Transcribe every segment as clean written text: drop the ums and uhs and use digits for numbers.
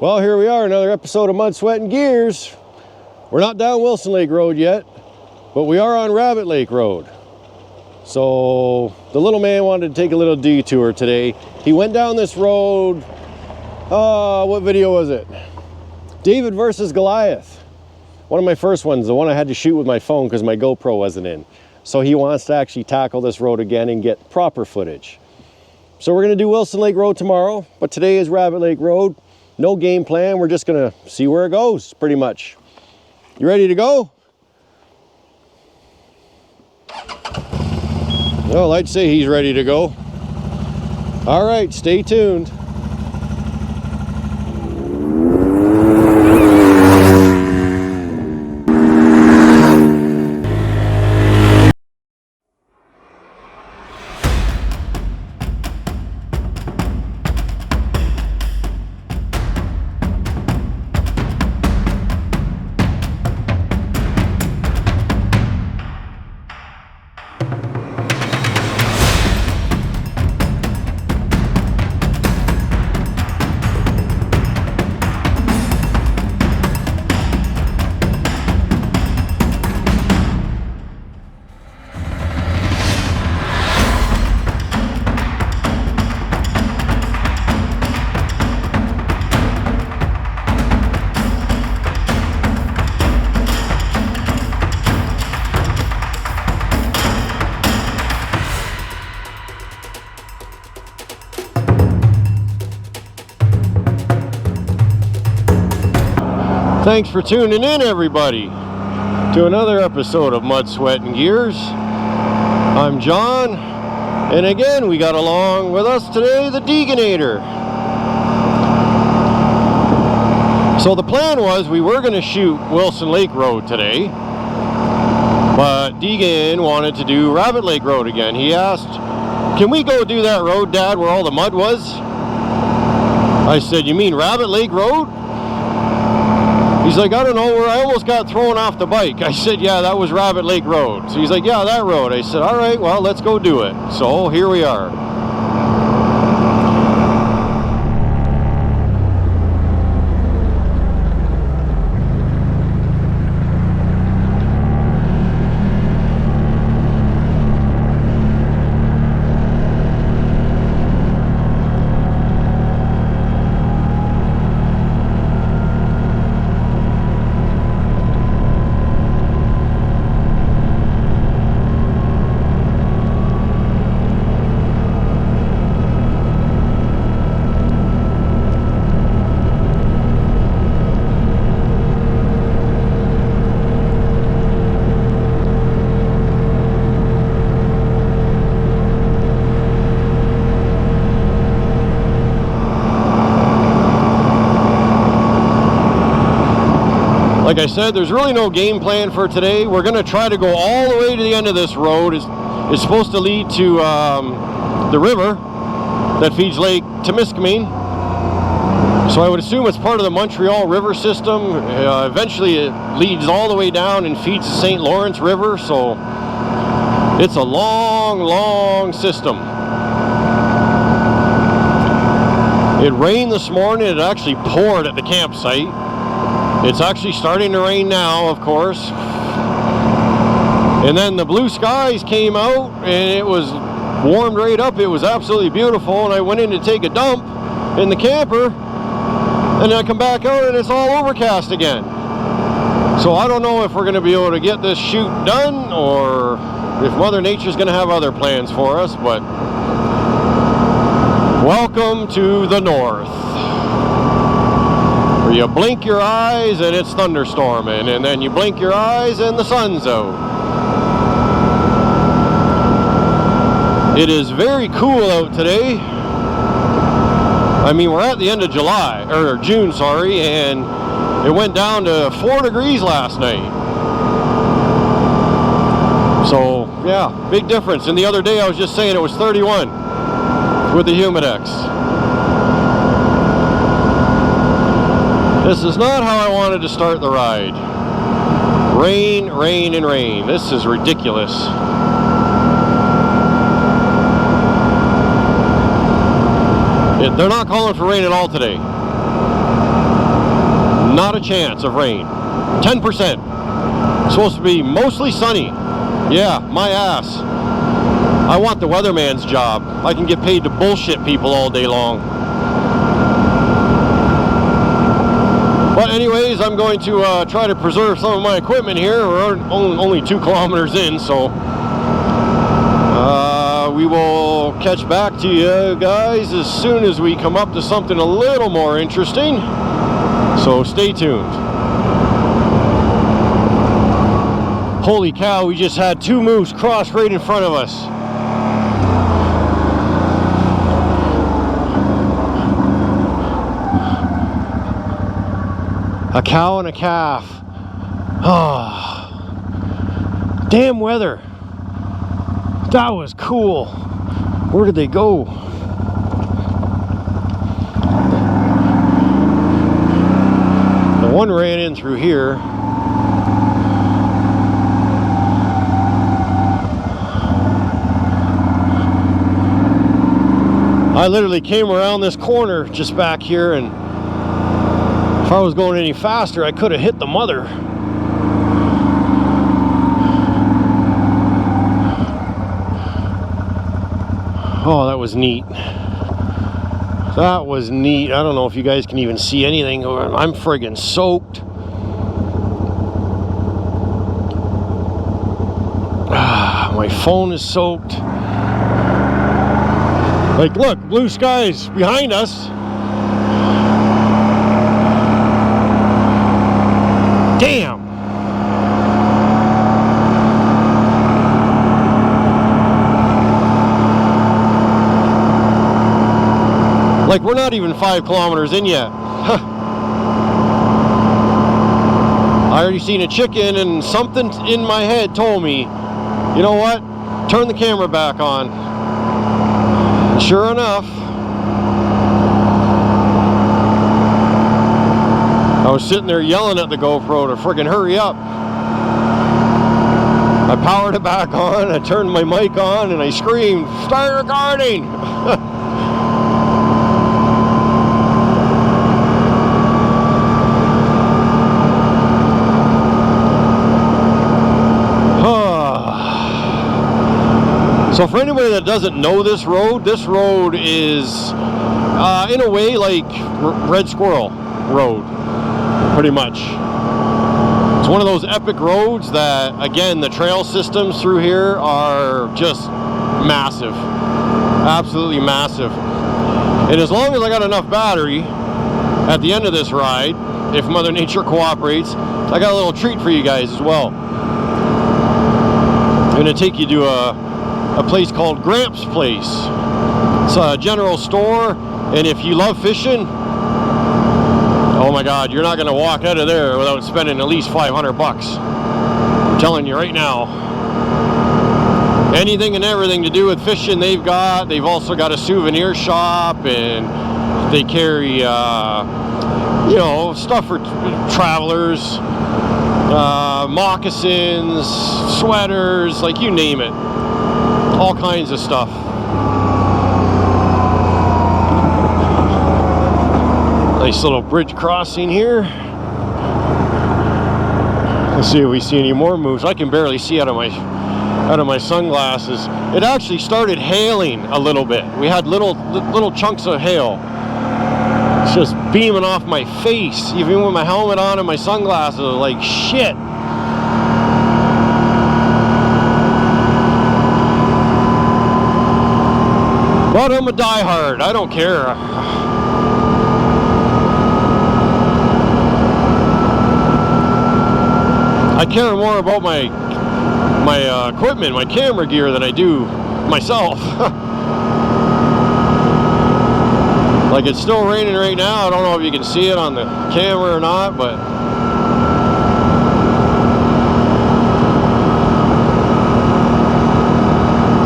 Well, here we are, another episode of Mud, Sweat, and Gears. We're not down Wilson Lake Road yet, but we are on Rabbit Lake Road. So the little man wanted to take a little detour today. He went down this road, what video was it? David versus Goliath. One of my first ones, the one I had to shoot with my phone because my GoPro wasn't in. So he wants to actually tackle this road again and get proper footage. So we're gonna do Wilson Lake Road tomorrow, but today is Rabbit Lake Road. No game plan, we're just gonna see where it goes, pretty much. You ready to go? Well, I'd say he's ready to go. All right, stay tuned. Thanks for tuning in, everybody, to another episode of Mud, Sweat, and Gears. I'm John, and again, we got along with us today, the Deegator. So the plan was we were going to shoot Wilson Lake Road today, but Deegan wanted to do Rabbit Lake Road again. He asked, can we go do that road, Dad, where all the mud was? I said, you mean Rabbit Lake Road? He's like, I don't know, where I almost got thrown off the bike. I said, yeah, that was Rabbit Lake Road. So he's like, yeah, that road. I said, all right, well, let's go do it. So here we are. Like I said, there's really no game plan for today. We're going to try to go all the way to the end of this road. It's supposed to lead to the river that feeds Lake Temiskaming. So I would assume it's part of the Montreal River system. Eventually it leads all the way down and feeds the St. Lawrence River. So it's a long, long system. It rained this morning. It actually poured at the campsite. It's actually starting to rain now, of course. And then the blue skies came out and it was warmed right up. It was absolutely beautiful. And I went in to take a dump in the camper and I come back out and it's all overcast again. So I don't know if we're going to be able to get this shoot done or if Mother Nature's going to have other plans for us. But welcome to the north. You blink your eyes and it's thunderstorming, and then you blink your eyes and the sun's out. It is very cool out today. I mean, we're at the end of July, or June, sorry, and it went down to 4 degrees last night. So, yeah, big difference. And the other day I was just saying it was 31 with the Humidex. This is not how I wanted to start the ride. Rain, rain, and rain. This is ridiculous. They're not calling for rain at all today. Not a chance of rain. 10%. Supposed to be mostly sunny. Yeah, my ass. I want the weatherman's job. I can get paid to bullshit people all day long. But anyways, I'm going to try to preserve some of my equipment here. We're only 2 kilometers in, so we will catch back to you guys as soon as we come up to something a little more interesting. So stay tuned. Holy cow, we just had 2 moose cross right in front of us. A cow and a calf. Oh, damn weather. That was cool. Where did they go? The one ran in through here. I literally came around this corner just back here, and if I was going any faster, I could have hit the mother. Oh, that was neat. That was neat. I don't know if you guys can even see anything. I'm friggin' soaked. My phone is soaked. Like, look, blue skies behind us. Damn. Like, we're not even 5 kilometers in yet. I already seen a chicken, and something in my head told me, you know what? Turn the camera back on. Sure enough, I was sitting there yelling at the GoPro to freaking hurry up. I powered it back on, I turned my mic on, and I screamed, "Start recording!" So for anybody that doesn't know this road is in a way like Red Squirrel Road, pretty much. It's one of those epic roads that, again, the trail systems through here are just massive, absolutely massive. And as long as I got enough battery at the end of this ride, if Mother Nature cooperates, I got a little treat for you guys as well. I'm gonna take you to a place called Gramps Place. It's a general store, and if you love fishing, oh my god, you're not going to walk out of there without spending at least 500 bucks. I'm telling you right now. Anything and everything to do with fishing they've got. They've also got a souvenir shop, and they carry you know, stuff for travelers, moccasins, sweaters, like you name it. All kinds of stuff. Nice little bridge crossing here. Let's see if we see any more moose. I can barely see out of my sunglasses. It actually started hailing a little bit. We had little chunks of hail. It's just beaming off my face, even with my helmet on and my sunglasses. Like shit. But I'm a diehard. I don't care. I care more about my equipment, my camera gear, than I do myself. Like, it's still raining right now. I don't know if you can see it on the camera or not, but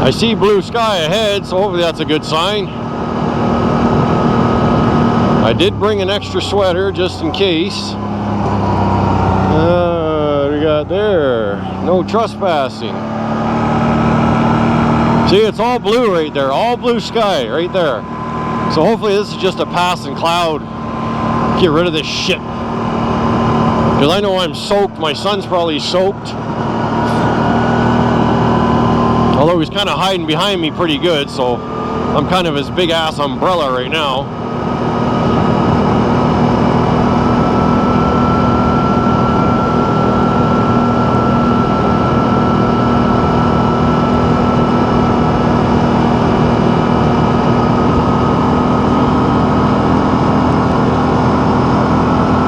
I see blue sky ahead, so hopefully that's a good sign. I did bring an extra sweater just in case. What do we got there? No trespassing. See, it's all blue right there, all blue sky right there. So hopefully this is just a passing cloud. Get rid of this shit. because I know I'm soaked. My son's probably soaked. Although he's kind of hiding behind me pretty good, so I'm kind of his big ass umbrella right now.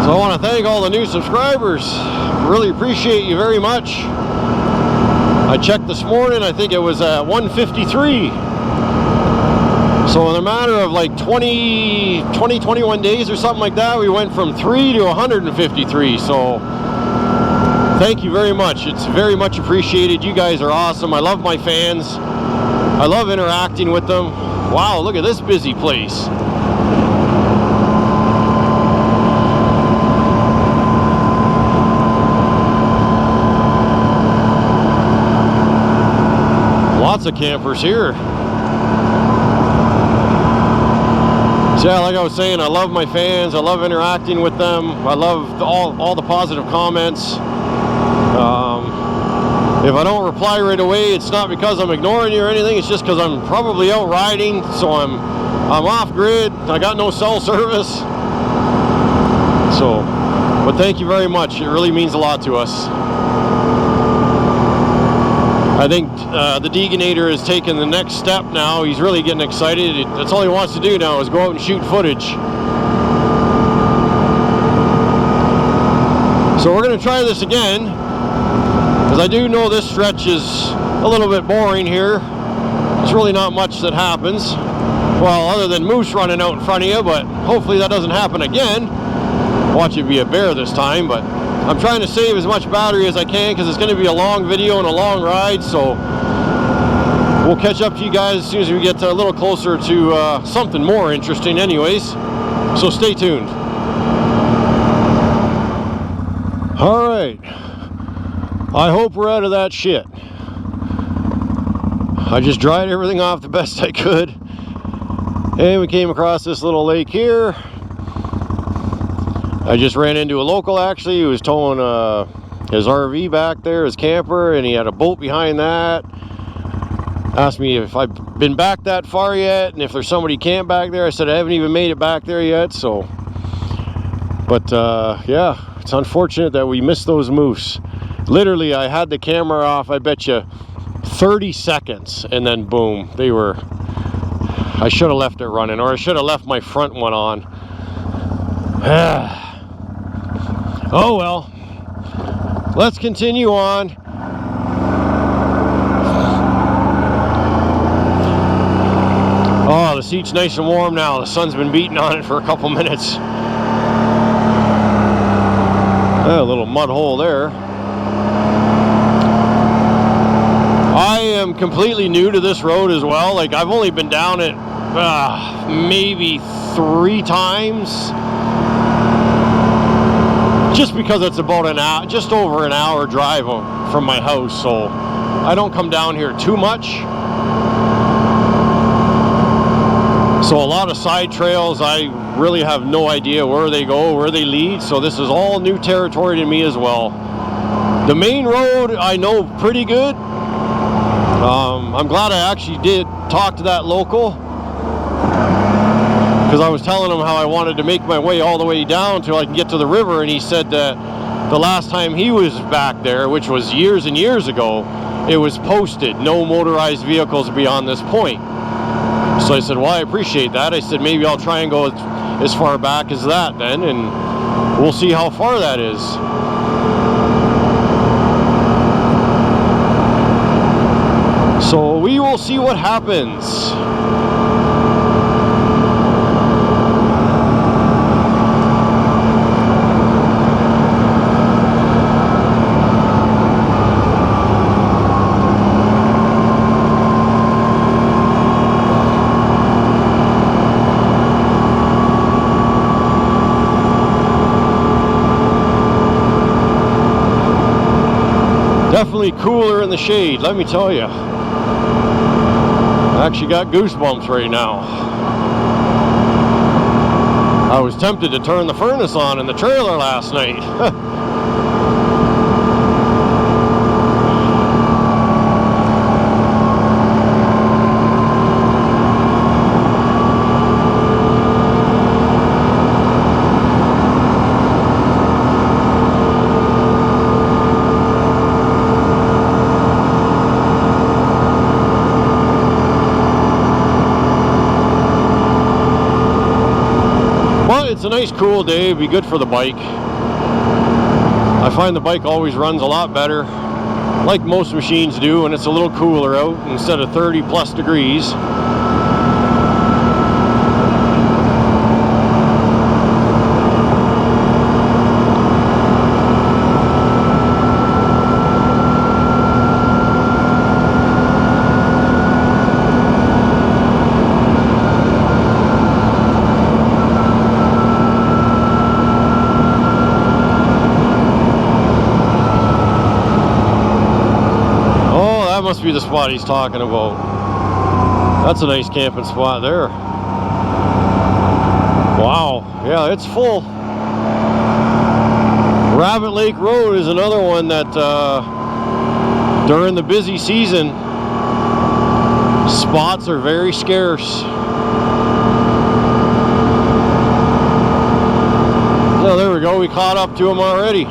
So I want to thank all the new subscribers. Really appreciate you very much. I checked this morning, I think it was at 153. So in a matter of like 21 days or something like that, we went from 3 to 153. So thank you very much. It's very much appreciated. You guys are awesome. I love my fans. I love interacting with them. Wow, look at this busy place. Lots of campers here. So yeah, like I was saying, I love my fans. I love interacting with them. I love all the positive comments. If I don't reply right away, it's not because I'm ignoring you or anything. It's just because I'm probably out riding, so I'm off grid. I got no cell service. So, but thank you very much. It really means a lot to us. I think the Deegator has taken the next step now. He's really getting excited. That's all he wants to do now, is go out and shoot footage. So we're going to try this again, because I do know this stretch is a little bit boring here. There's really not much that happens. Well, other than moose running out in front of you, but hopefully that doesn't happen again. Watch it be a bear this time, but I'm trying to save as much battery as I can, because it's going to be a long video and a long ride. So we'll catch up to you guys as soon as we get a little closer to something more interesting anyways. So stay tuned. All right. I hope we're out of that shit. I just dried everything off the best I could. And we came across this little lake here. I just ran into a local, actually, who was towing his RV back there, his camper, and he had a boat behind that. Asked me if I've been back that far yet, and if there's somebody camped back there. I said I haven't even made it back there yet, so. But yeah, it's unfortunate that we missed those moose. Literally, I had the camera off, I bet you 30 seconds, and then boom, they were. I should have left it running, or I should have left my front one on. Oh well, let's continue on. Oh, the seat's nice and warm now. The sun's been beating on it for a couple minutes. A little mud hole there. I am completely new to this road as well. Like, I've only been down it maybe 3 times. Just because it's about an hour, just over an hour drive from my house, so I don't come down here too much. So a lot of side trails, I really have no idea where they go, where they lead, so this is all new territory to me as well. The main road I know pretty good. I'm glad I actually did talk to that local, because I was telling him how I wanted to make my way all the way down till I can get to the river, and he said that the last time he was back there, which was years and years ago, it was posted, no motorized vehicles beyond this point. So I said, well, I appreciate that. I said, maybe I'll try and go as far back as that then, and we'll see how far that is. So we will see what happens. Definitely cooler in the shade, let me tell you. I actually got goosebumps right now. I was tempted to turn the furnace on in the trailer last night. a nice cool day. It'd be good for the bike. I find the bike always runs a lot better, like most machines do, when it's a little cooler out instead of 30 plus degrees. Must be the spot he's talking about. That's a nice camping spot there. Wow, yeah, it's full. Rabbit Lake Road is another one that during the busy season, spots are very scarce. So there we go, we caught up to him already.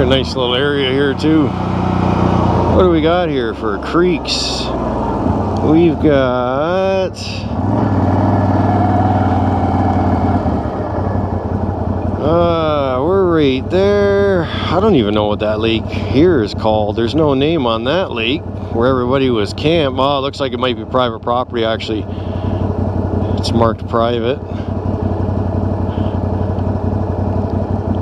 Nice little area here too. What do we got here for creeks? We've got we're right there. I don't even know what that lake here is called. There's no name on that lake where everybody was camped. Oh, it looks like it might be private property actually. It's marked private.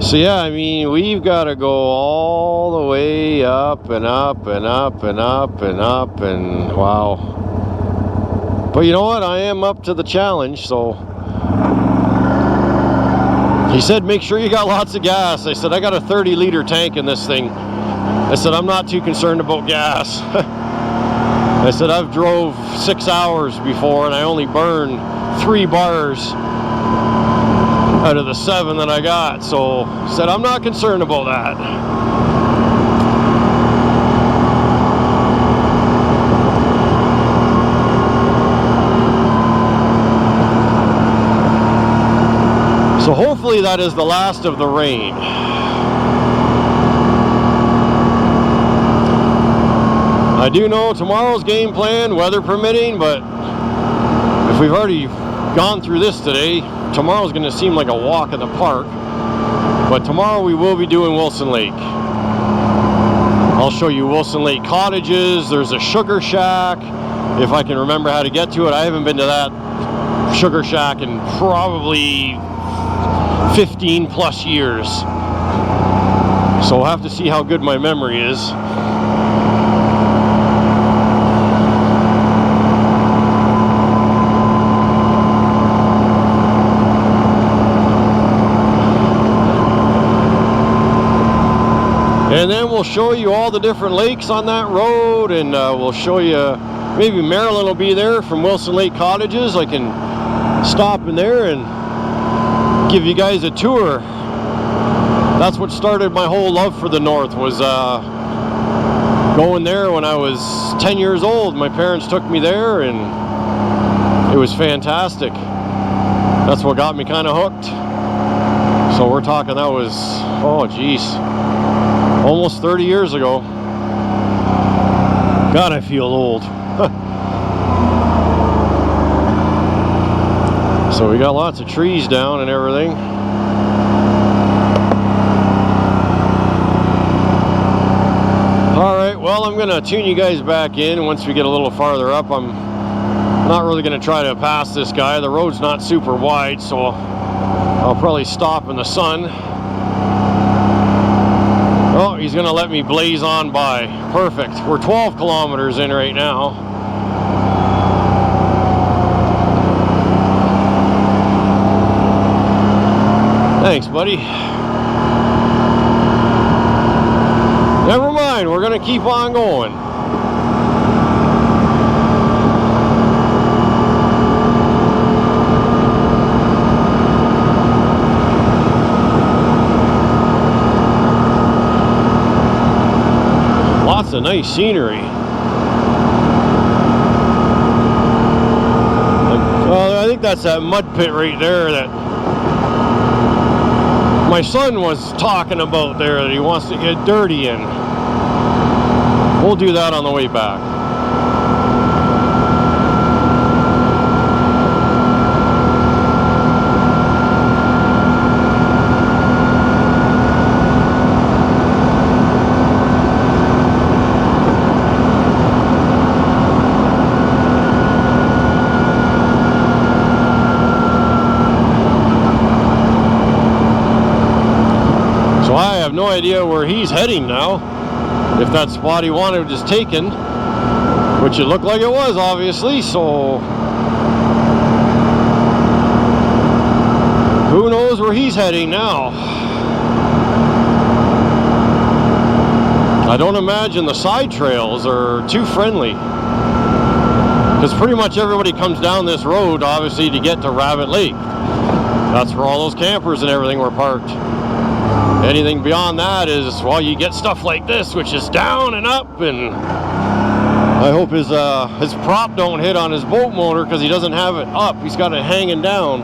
So yeah, I mean, we've got to go all the way up and up and up and up and up and wow. But you know what? I am up to the challenge, so he said make sure you got lots of gas. I said I got a 30-liter tank in this thing. I said I'm not too concerned about gas. I said I've drove 6 hours before and I only burned 3 bars out of the 7 that I got, so said I'm not concerned about that. So hopefully that is the last of the rain. I do know tomorrow's game plan, weather permitting, but if we've already gone through this today, tomorrow's going to seem like a walk in the park. But tomorrow we will be doing Wilson Lake. I'll show you Wilson Lake Cottages. There's a sugar shack, if I can remember how to get to it. I haven't been to that sugar shack in probably 15 plus years, so we'll have to see how good my memory is. And then we'll show you all the different lakes on that road, and we'll show you, maybe Marilyn will be there from Wilson Lake Cottages. I can stop in there and give you guys a tour. That's what started my whole love for the North, was going there when I was 10 years old. My parents took me there and it was fantastic. That's what got me kind of hooked. So we're talking, that was, oh geez, almost 30 years ago. God, I feel old. So we got lots of trees down and everything. Alright, well, I'm going to tune you guys back in once we get a little farther up. I'm not really going to try to pass this guy. The road's not super wide, so I'll probably stop in the sun. Oh, he's going to let me blaze on by. Perfect. We're 12 kilometers in right now. Thanks, buddy. Never mind, we're going to keep on going. Lots of nice scenery. that's that mud pit right there that my son was talking about there that he wants to get dirty in. We'll do that on the way back. No idea where he's heading now, if that spot he wanted was taken, which it looked like it was, obviously, so who knows where he's heading now. I don't imagine the side trails are too friendly, because pretty much everybody comes down this road obviously to get to Rabbit Lake. That's where all those campers and everything were parked. Anything beyond that is, well, you get stuff like this, which is down and up, and I hope his prop don't hit on his boat motor, because he doesn't have it up. He's got it hanging down.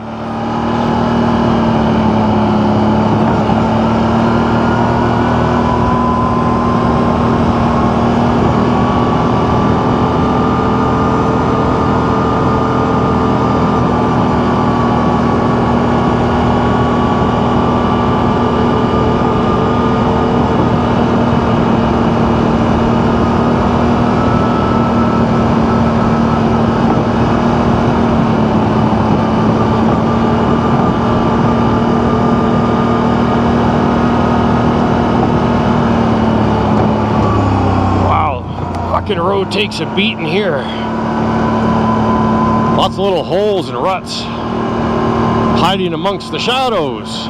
Road takes a beating here. Lots of little holes and ruts hiding amongst the shadows.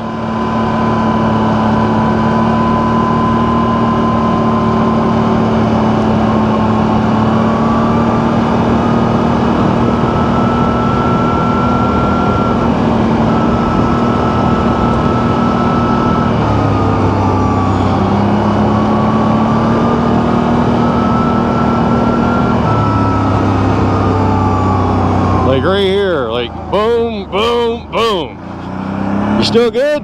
Like right here, like boom, boom, boom. You still good?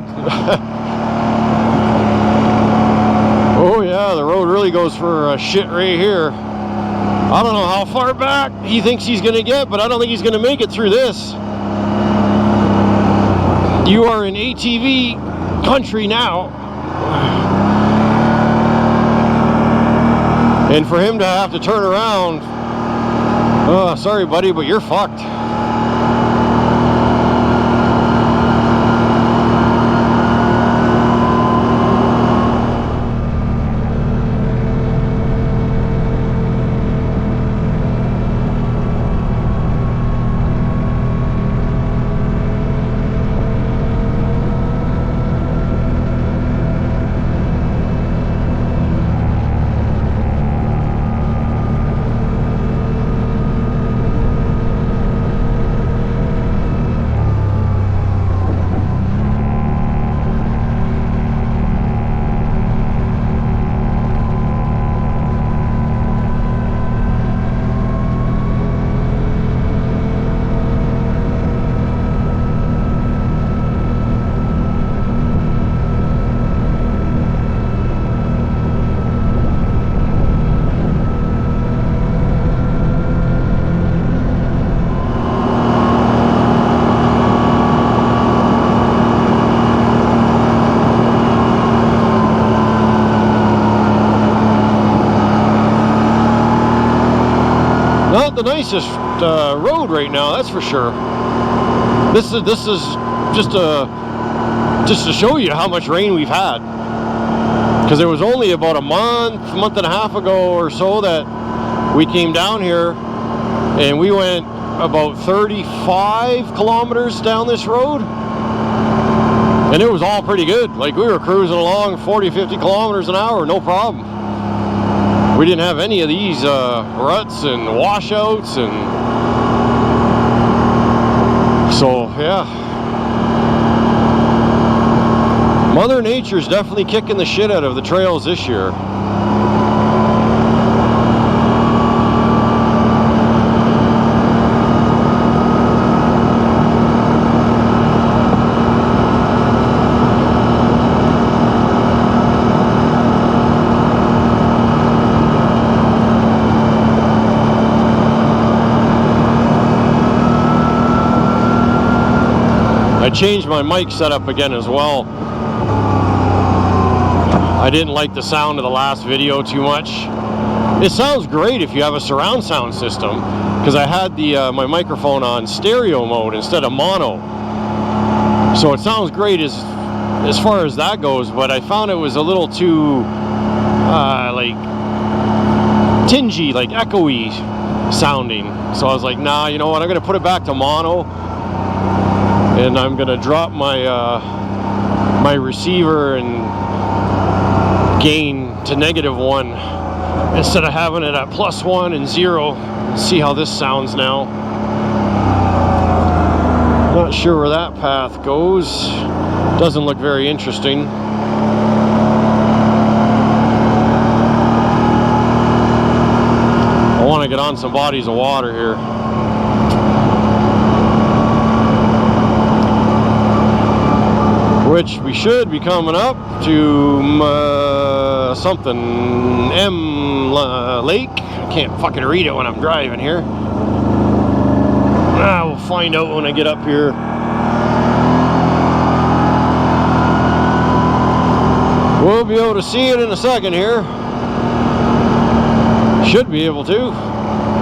Oh yeah, the road really goes for shit right here. I don't know how far back he thinks he's gonna get, but I don't think he's gonna make it through this. You are in ATV country now. And for him to have to turn around, oh, sorry buddy, but you're fucked. The nicest road right now, that's for sure. This is just to show you how much rain we've had, because it was only about a month and a half ago or so that we came down here, and we went about 35 kilometers down this road, and it was all pretty good. Like, we were cruising along 40-50 kilometers an hour, no problem. We didn't have any of these ruts and washouts, and so yeah, Mother Nature's definitely kicking the shit out of the trails this year. I changed my mic setup again as well. I didn't like the sound of the last video too much. It sounds great if you have a surround sound system, because I had the my microphone on stereo mode instead of mono. So it sounds great as far as that goes, but I found it was a little too like tingy, like echoey sounding. So I was like, nah, you know what, I'm gonna put it back to mono, and I'm gonna drop my my receiver and gain to -1 instead of having it at +1 and 0. See how this sounds now. Not sure where that path goes. Doesn't look very interesting. I want to get on some bodies of water here. Which we should be coming up to something M Lake. I can't fucking read it when I'm driving here. We'll find out when I get up here. We'll be able to see it in a second here. Should be able to.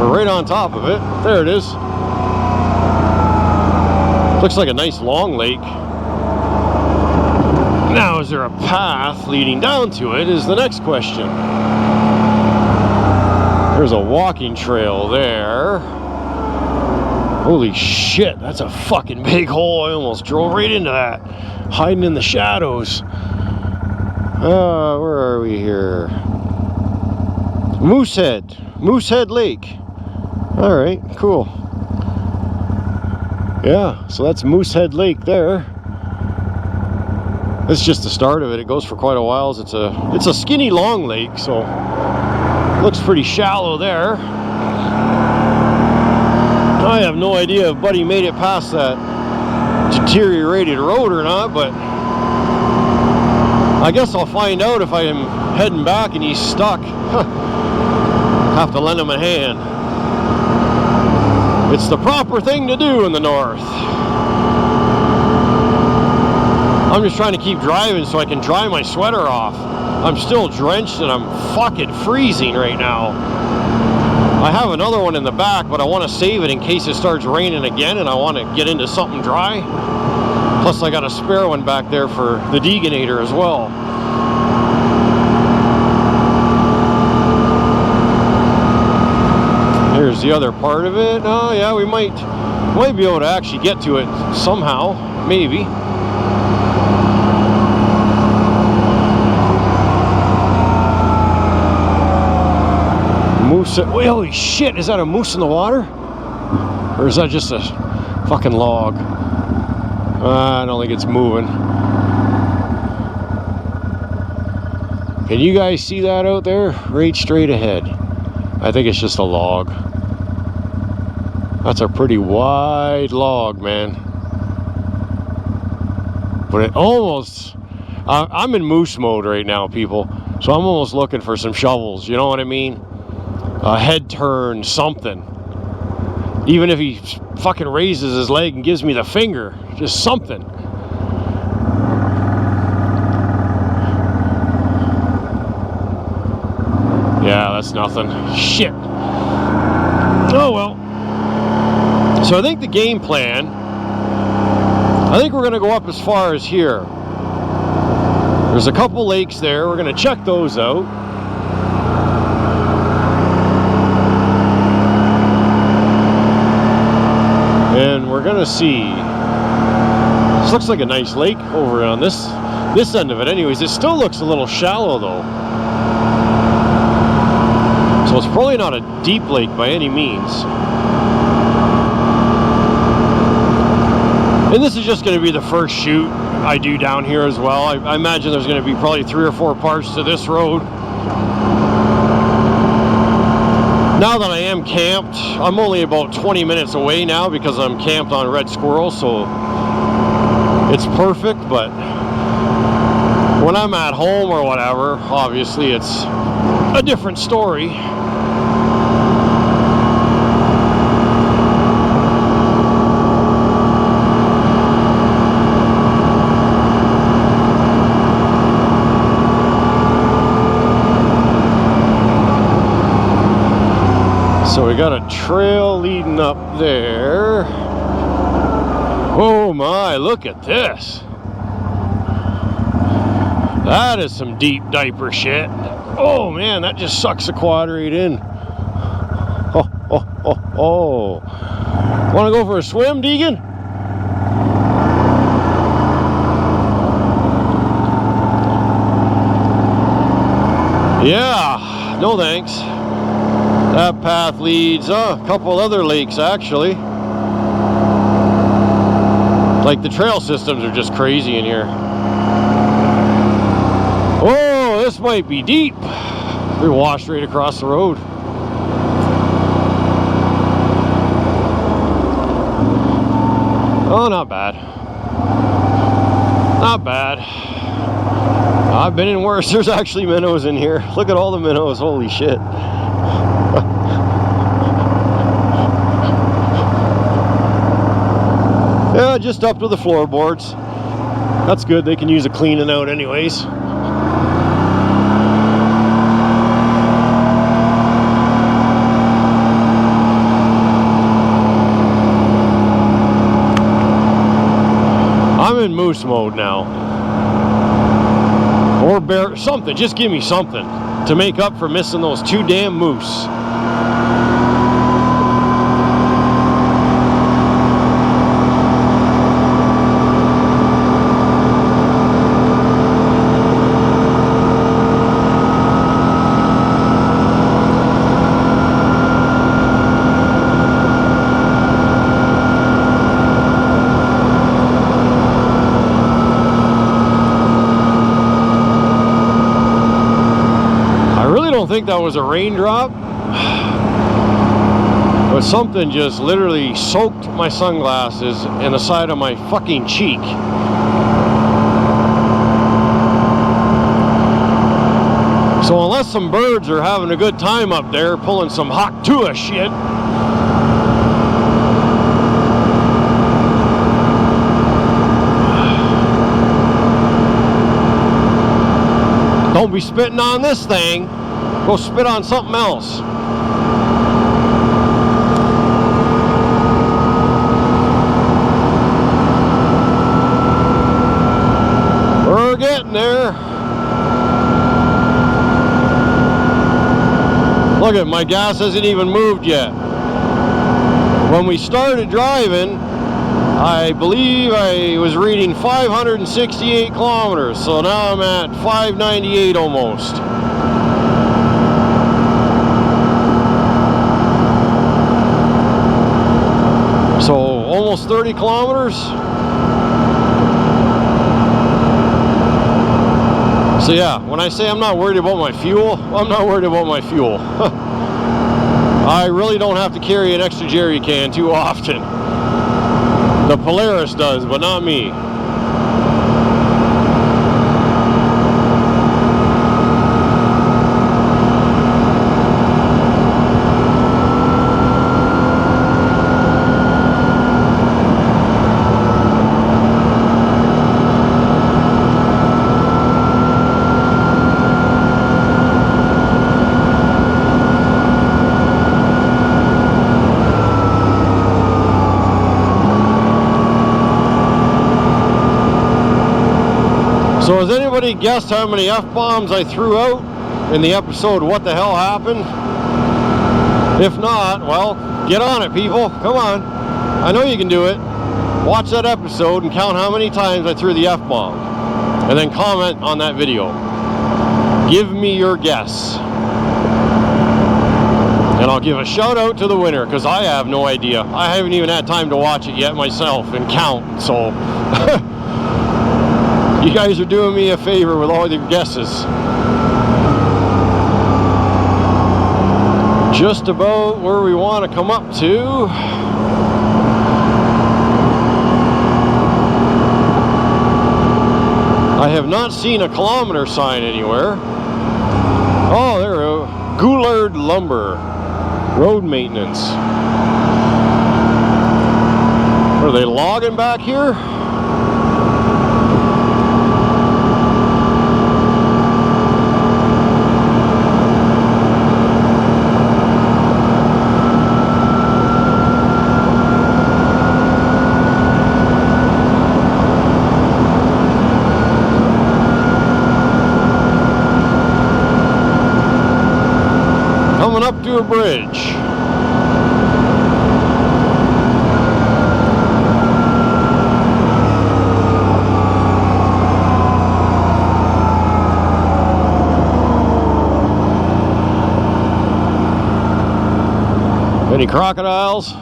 We're right on top of it. There it is. Looks like a nice long lake. Now, is there a path leading down to it is the next question. There's a walking trail there. Holy shit, that's a fucking big hole. I almost drove right into that. Hiding in the shadows. Where are we here? Moosehead Lake. All right, cool. Yeah, so that's Moosehead Lake there. This is just the start of it. It goes for quite a while. It's a skinny long lake, so looks pretty shallow there. I have no idea if Buddy made it past that deteriorated road or not, but I guess I'll find out if I am heading back and he's stuck. Have to lend him a hand. It's the proper thing to do in the north. I'm just trying to keep driving so I can dry my sweater off. I'm still drenched and I'm fucking freezing right now. I have another one in the back, but I want to save it in case it starts raining again and I want to get into something dry. Plus I got a spare one back there for the degainator as well. Here's the other part of it. Oh yeah, we might be able to actually get to it somehow, maybe. Moose. Wait, holy shit, is that a moose in the water? Or is that just a fucking log? I don't think it's moving. Can you guys see that out there? Right straight ahead. I think it's just a log. That's a pretty wide log, man. But it almost... I'm in moose mode right now, people. So I'm almost looking for some shovels, you know what I mean? A head turn, something. Even if he fucking raises his leg and gives me the finger, just something. Yeah, that's nothing. Shit. Oh well. So I think the game plan, I think we're going to go up as far as here. There's a couple lakes there. We're going to check those out. And we're gonna see. This looks like a nice lake over on this end of it. Anyways, it still looks a little shallow though. So it's probably not a deep lake by any means. And this is just going to be the first shoot I do down here as well. I imagine there's going to be probably 3 or 4 parts to this road. Now that I am camped, I'm only about 20 minutes away now because I'm camped on Red Squirrel, so it's perfect. But when I'm at home or whatever, obviously it's a different story. we got a trail leading up there. Oh my, look at this. That is some deep diaper shit. Oh man, that just sucks the quad right in. Oh, oh, oh, oh. Want to go for a swim, Deegan? Yeah, no thanks. That path leads a couple other lakes actually. Like the trail systems are just crazy in here. Oh, this might be deep. We washed right across the road. Oh, not bad. Not bad. I've been in worse. There's actually minnows in here. Look at all the minnows. Holy shit. Yeah, just up to the floorboards. That's good. They can use a cleaning out anyways. I'm in moose mode now. Or bear, something. Just give me something to make up for missing those two damn moose. I think that was a raindrop, but something just literally soaked my sunglasses and the side of my fucking cheek. So unless some birds are having a good time up there pulling some Haktua shit, don't be spitting on this thing. Go spit on something else. We're getting there. Look at my gas hasn't even moved yet. When we started driving, I believe I was reading 568 kilometers. So now I'm at 598 almost. So almost 30 kilometers. So yeah, when I say I'm not worried about my fuel, I'm not worried about my fuel. I really don't have to carry an extra jerry can too often. The Polaris does, but not me. So has anybody guessed how many F-bombs I threw out in the episode What the Hell Happened? If not, well, get on it, people. Come on. I know you can do it. Watch that episode and count how many times I threw the F-bomb. And then comment on that video. Give me your guess. And I'll give a shout out to the winner, because I have no idea. I haven't even had time to watch it yet myself and count, so... You guys are doing me a favor with all your guesses. Just about where we want to come up to. I have not seen a kilometer sign anywhere. Oh, there we go. Goulard Lumber. Road maintenance. Are they logging back here? up to a bridge. Any crocodiles?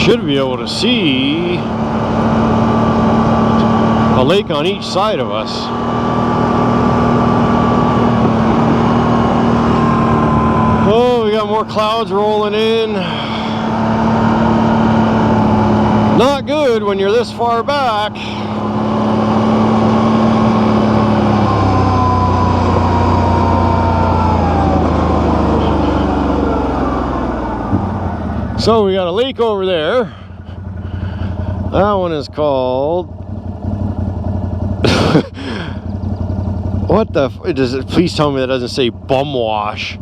Should be able to see a lake on each side of us. Oh, we got more clouds rolling in. Not good when you're this far back. So we got a lake over there. That one is called what the does it? Please tell me that doesn't say Bumwash.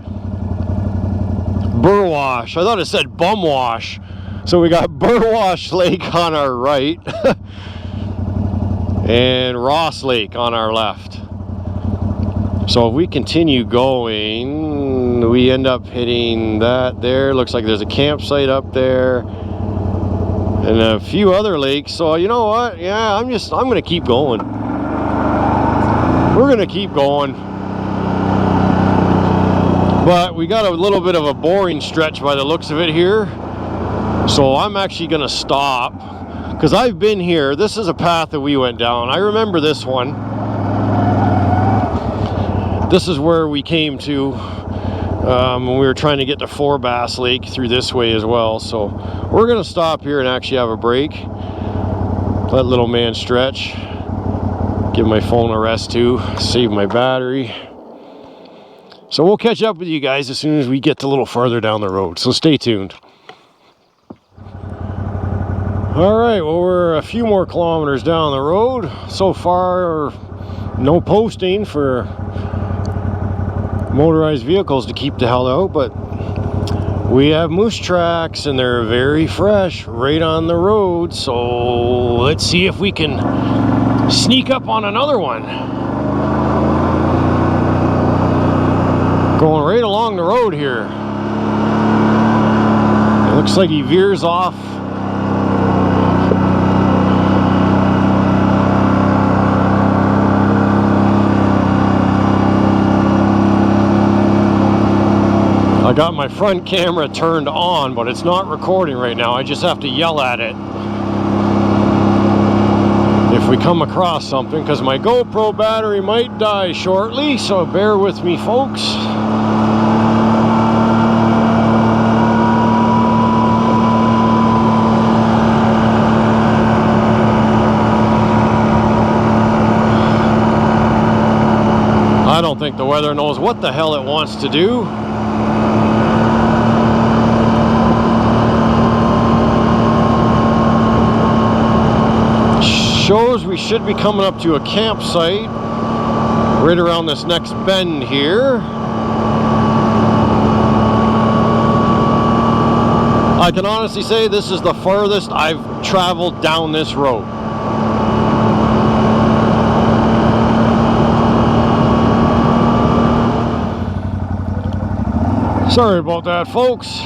Burwash. I thought it said Bumwash. So we got Burwash Lake on our right and Ross Lake on our left. So if we continue going, we end up hitting that there. Looks like there's a campsite up there and a few other lakes. So you know what? Yeah, I'm gonna keep going. We're gonna keep going. But we got a little bit of a boring stretch by the looks of it here. So I'm actually gonna stop because I've been here. This is a path that we went down. I remember this one. This is where we came to when we were trying to get to Four Bass Lake through this way as well. So we're gonna stop here and actually have a break. Let little man stretch. Give my phone a rest too. Save my battery. So we'll catch up with you guys as soon as we get a little farther down the road. So stay tuned. All right, well, we're a few more kilometers down the road. So far, no posting for motorized vehicles to keep the hell out, but we have moose tracks and they're very fresh right on the road. So let's see if we can sneak up on another one. Going right along the road here. It looks like he veers off. I got my front camera turned on, but it's not recording right now. I just have to yell at it if we come across something, because my GoPro battery might die shortly, so bear with me, folks. I don't think the weather knows what the hell it wants to do. Shows we should be coming up to a campsite right around this next bend here. I can honestly say this is the furthest I've traveled down this road. Sorry about that, folks.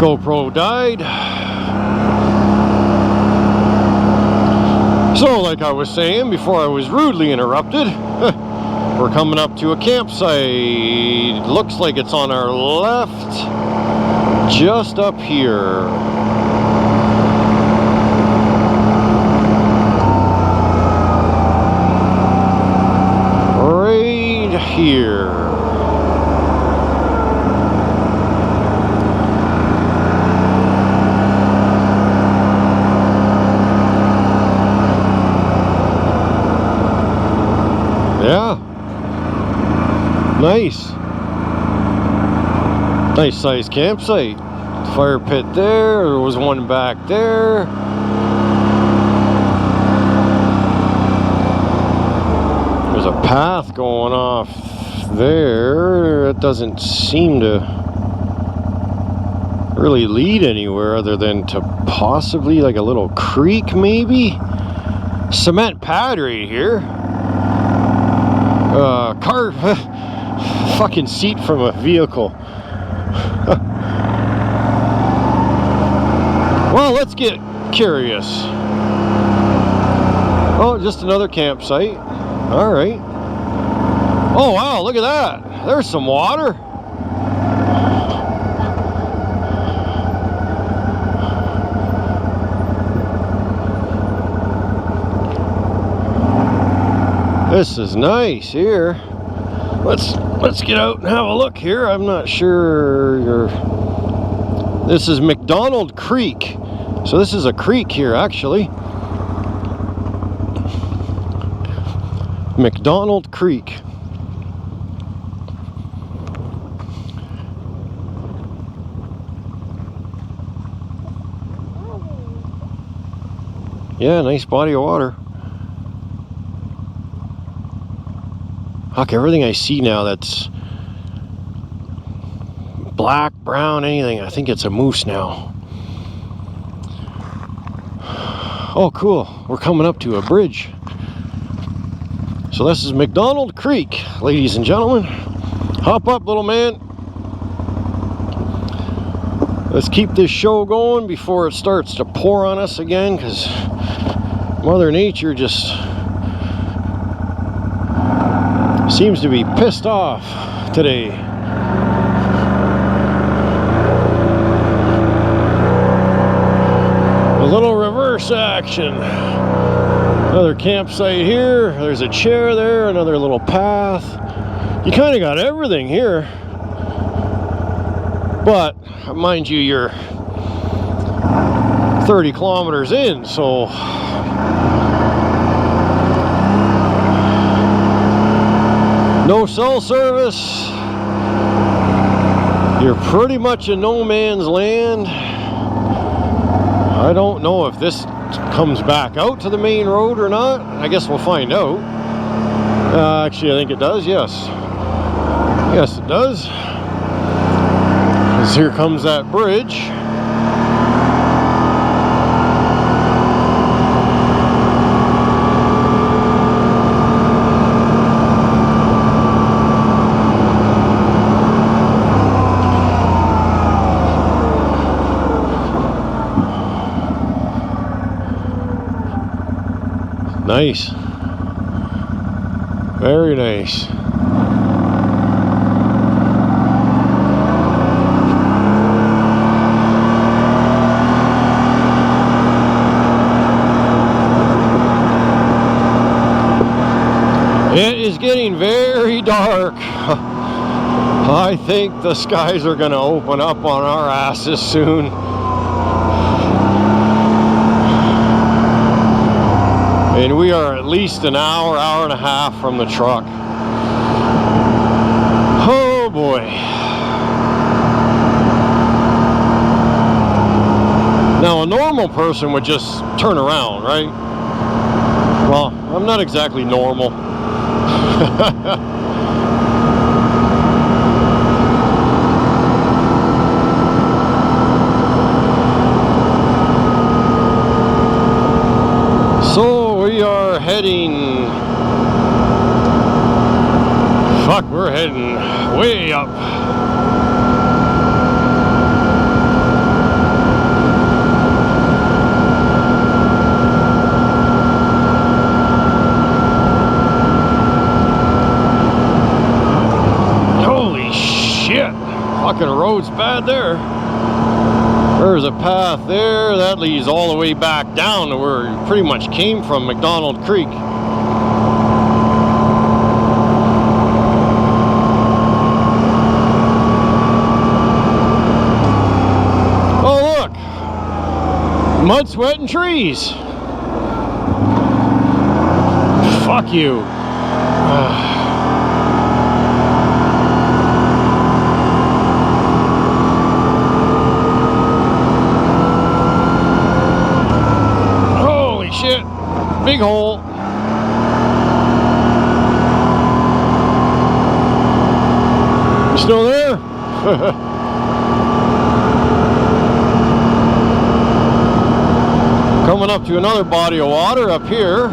GoPro died. So, like I was saying before I was rudely interrupted, we're coming up to a campsite. Looks like it's on our left, just up here. here. Yeah. Nice. Nice sized campsite. Fire pit there. There was one back there. There's a path going off there. It doesn't seem to really lead anywhere other than to possibly like a little creek maybe. Cement pad right here. Car fucking seat from a vehicle. Well, let's get curious. Oh, just another campsite. All right. Oh wow, look at that. There's some water. This is nice here. Let's get out and have a look here. I'm not sure this is McDonald Creek. So this is a creek here actually. McDonald Creek. Yeah, nice body of water. Fuck, everything I see now that's black, brown, anything, I think it's a moose now. Oh, cool. We're coming up to a bridge. So this is McDonald Creek, ladies and gentlemen. Hop up, little man. Let's keep this show going before it starts to pour on us again, because Mother Nature just seems to be pissed off today. A little reverse action. Another campsite here. There's a chair there. Another little path. You kind of got everything here. But, mind you, you're 30 kilometers in, so no cell service. You're pretty much in no man's land. I don't know if this comes back out to the main road or not. I guess we'll find out. Actually, I think it does, yes. Yes, it does. Because here comes that bridge. Nice. Very nice. It is getting very dark. I think the skies are going to open up on our asses soon. And we are at least an hour, hour and a half from the truck. Oh boy. Now a normal person would just turn around, right? Well, I'm not exactly normal. Heading, fuck, we're heading way up. Holy shit, fucking road's bad there. There's a path there that leads all the way back down to where we pretty much came from, McDonald Creek. Mud, sweat, and trees. Fuck you. Holy shit. Big hole. You still there? Coming up to another body of water up here.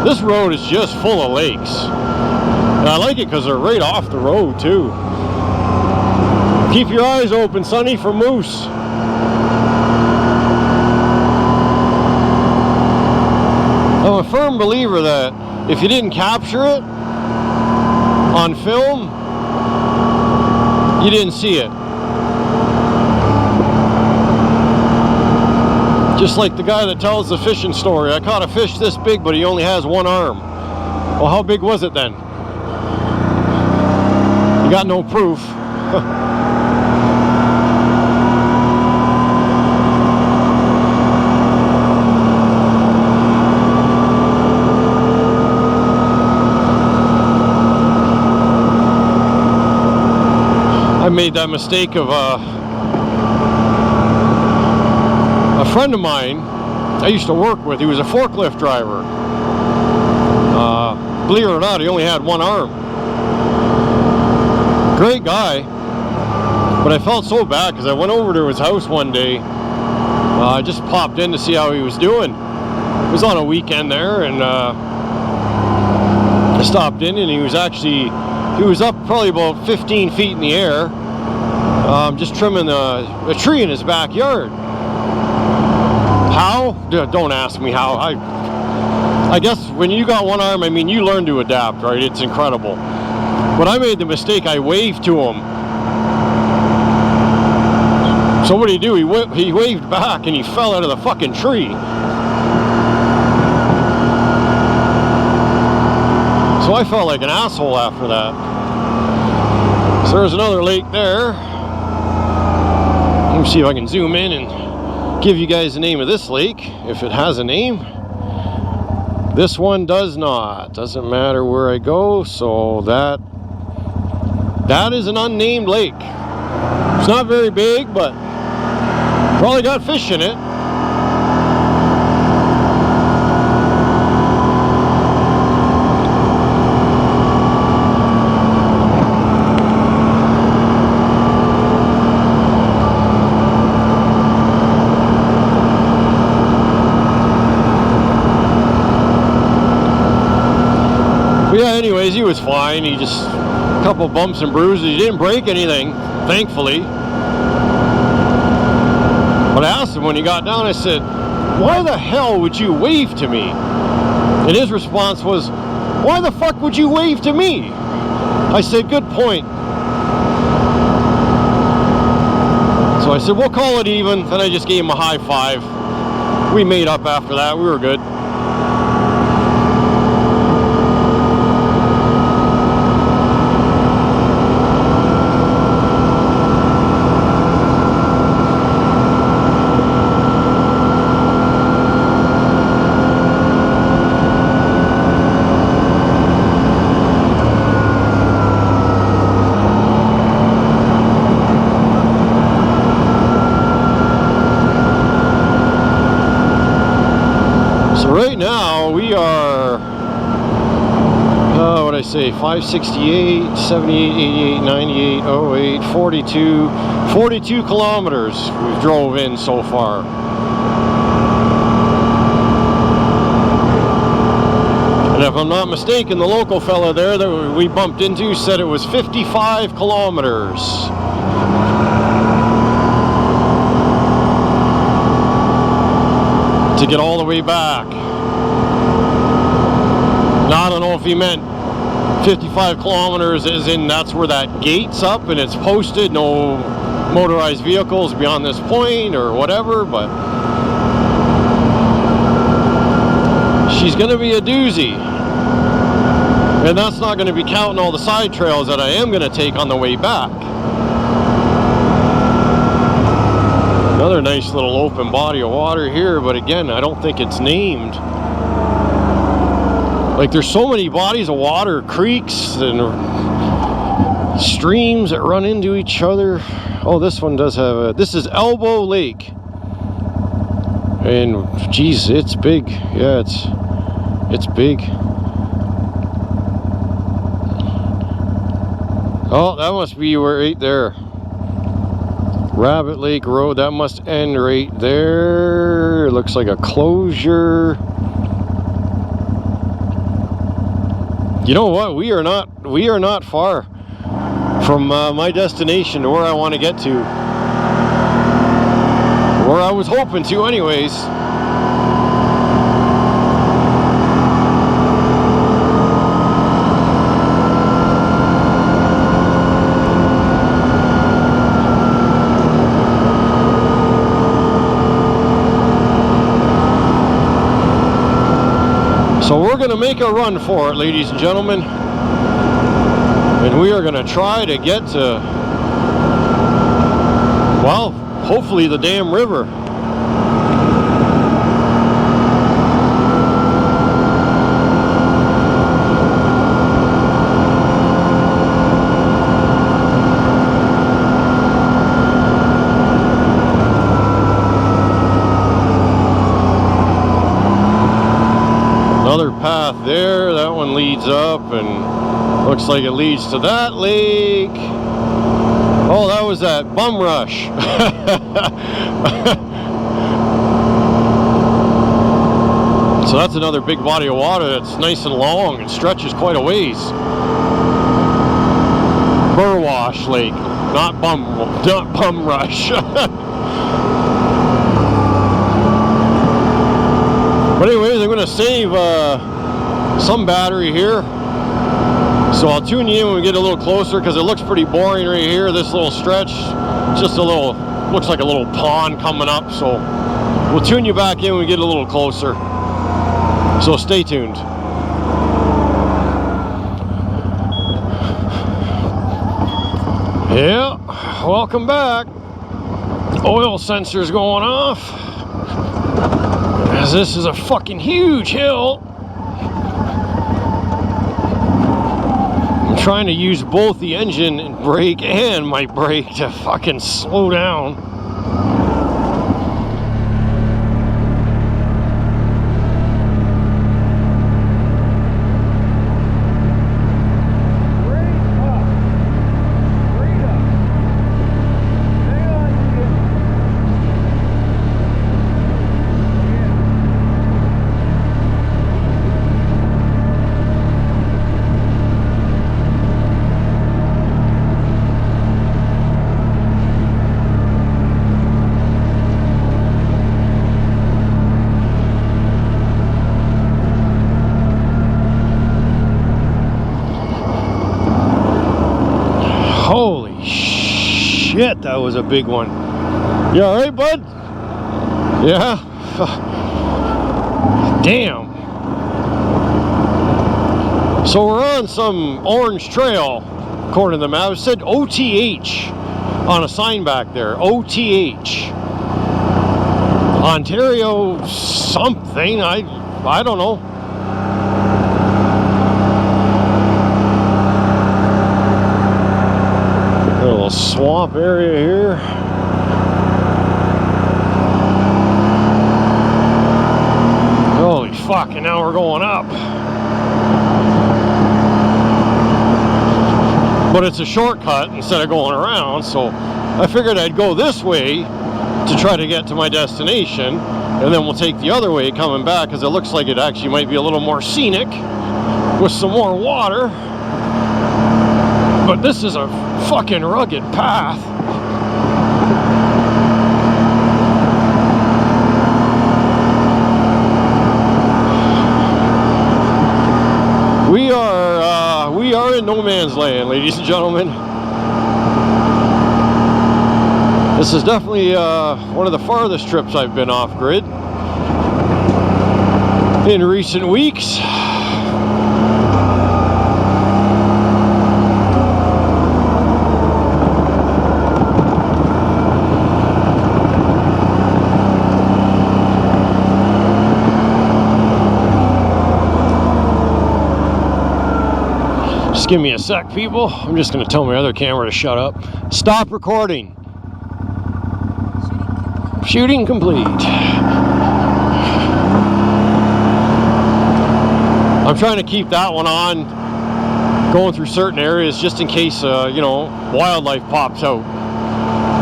This road is just full of lakes. And I like it because they're right off the road too. Keep your eyes open, Sonny, for moose. I'm a firm believer that if you didn't capture it on film, you didn't see it. Just like the guy that tells the fishing story. I caught a fish this big, but he only has one arm. Well, how big was it then? You got no proof. I made that mistake of a friend of mine I used to work with. He was a forklift driver. Believe it or not, he only had one arm. Great guy, but I felt so bad because I went over to his house one day. I just popped in to see how he was doing. It was on a weekend there, and I stopped in, and he was up probably about 15 feet in the air, just trimming a tree in his backyard. How? Don't ask me how. I guess when you got one arm, I mean, you learn to adapt, right? It's incredible. But I made the mistake, I waved to him. So what did he do? He waved back and he fell out of the fucking tree. So I felt like an asshole after that. So there's another lake there. Let me see if I can zoom in and give you guys the name of this lake, if it has a name. This one does not. Doesn't matter where I go, so that is an unnamed lake. It's not very big, but probably got fish in it. Anyways, he was fine. He just a couple bumps and bruises. He didn't break anything, thankfully. But I asked him when he got down, I said, why the hell would you wave to me? And his response was, why the fuck would you wave to me? I said, good point. So I said, we'll call it even. Then I just gave him a high five. We made up after that. We were good. Right now we are, what did I say, 568, 78, 88, 98, 08, 42 kilometers we've drove in so far. And if I'm not mistaken, the local fella there that we bumped into said it was 55 kilometers. To get all the way back. Now, I don't know if he meant 55 kilometers as in that's where that gate's up and it's posted, no motorized vehicles beyond this point or whatever, but she's going to be a doozy. And that's not going to be counting all the side trails that I am going to take on the way back. Another Another nice little open body of water here, but again, I don't think it's named. Like, there's so many bodies of water, creeks and streams that run into each other. Oh, this one does have a, this is Elbow Lake. And geez, it's big. Yeah, it's big. Oh, that must be right there. Rabbit Lake Road, that must end right there. It looks like a closure. You know what? We are not far from my destination to where I want to get to. Where I was hoping to anyways. So we're going to make a run for it, ladies and gentlemen. And we are going to try to get to, well, hopefully the damn river. Another path there, that one leads up and looks like it leads to that lake. Oh, that was that bum rush. So that's another big body of water that's nice and long and stretches quite a ways. Burwash Lake, not bum rush. But anyways, I'm going to save some battery here. So I'll tune you in when we get a little closer, because it looks pretty boring right here, this little stretch. It's just a little, looks like a little pond coming up. So we'll tune you back in when we get a little closer. So stay tuned. Yeah, welcome back. Oil sensor's going off. As this is a fucking huge hill. I'm trying to use both the engine and brake and my brake to fucking slow down. Holy shit, that was a big one. You all right, bud? Yeah? Damn. So we're on some orange trail, according to the map. It said OTH on a sign back there. OTH. Ontario something. I don't know. A little swamp area here. Holy fuck, and now we're going up. But it's a shortcut instead of going around, so I figured I'd go this way to try to get to my destination, and then we'll take the other way coming back, because it looks like it actually might be a little more scenic with some more water. But this is a fucking rugged path. We are in no man's land, ladies and gentlemen. This is definitely one of the farthest trips I've been off grid in recent weeks. give me a sec, people. I'm just going to tell my other camera to shut up. Stop recording. Shooting complete. I'm trying to keep that one on, going through certain areas just in case, you know, wildlife pops out.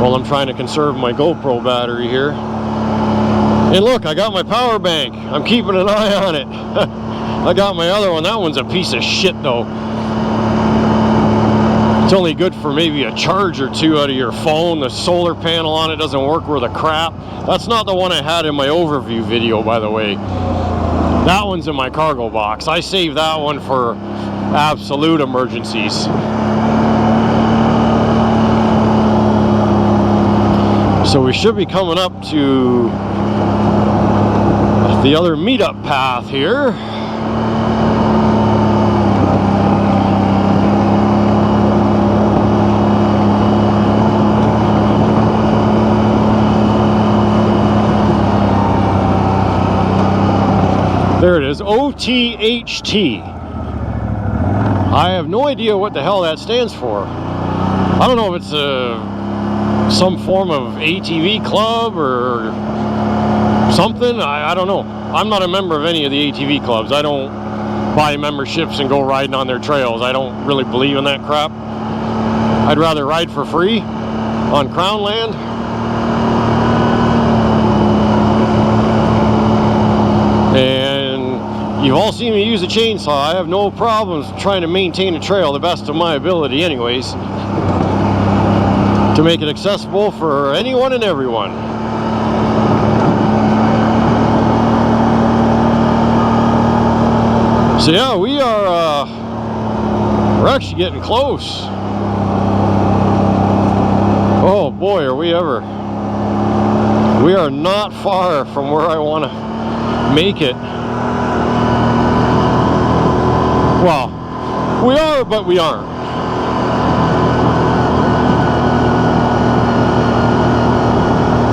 Well, I'm trying to conserve my GoPro battery here. And look, I got my power bank. I'm keeping an eye on it. I got my other one. That one's a piece of shit, though. It's only good for maybe a charge or two out of your phone. The solar panel on it doesn't work worth a crap. That's not the one I had in my overview video, by the way. That one's in my cargo box. I saved that one for absolute emergencies. So we should be coming up to the other meetup path here. There it is, OTHT. I have no idea what the hell that stands for. I don't know if it's some form of ATV club or something. I don't know. I'm not a member of any of the ATV clubs. I don't buy memberships and go riding on their trails. I don't really believe in that crap. I'd rather ride for free on Crown land. And you've all seen me use a chainsaw. I have no problems trying to maintain a trail the best of my ability anyways, to make it accessible for anyone and everyone. So yeah, we're actually getting close. Oh boy, are we ever. We are not far from where I want to make it. Well, we are, but we aren't.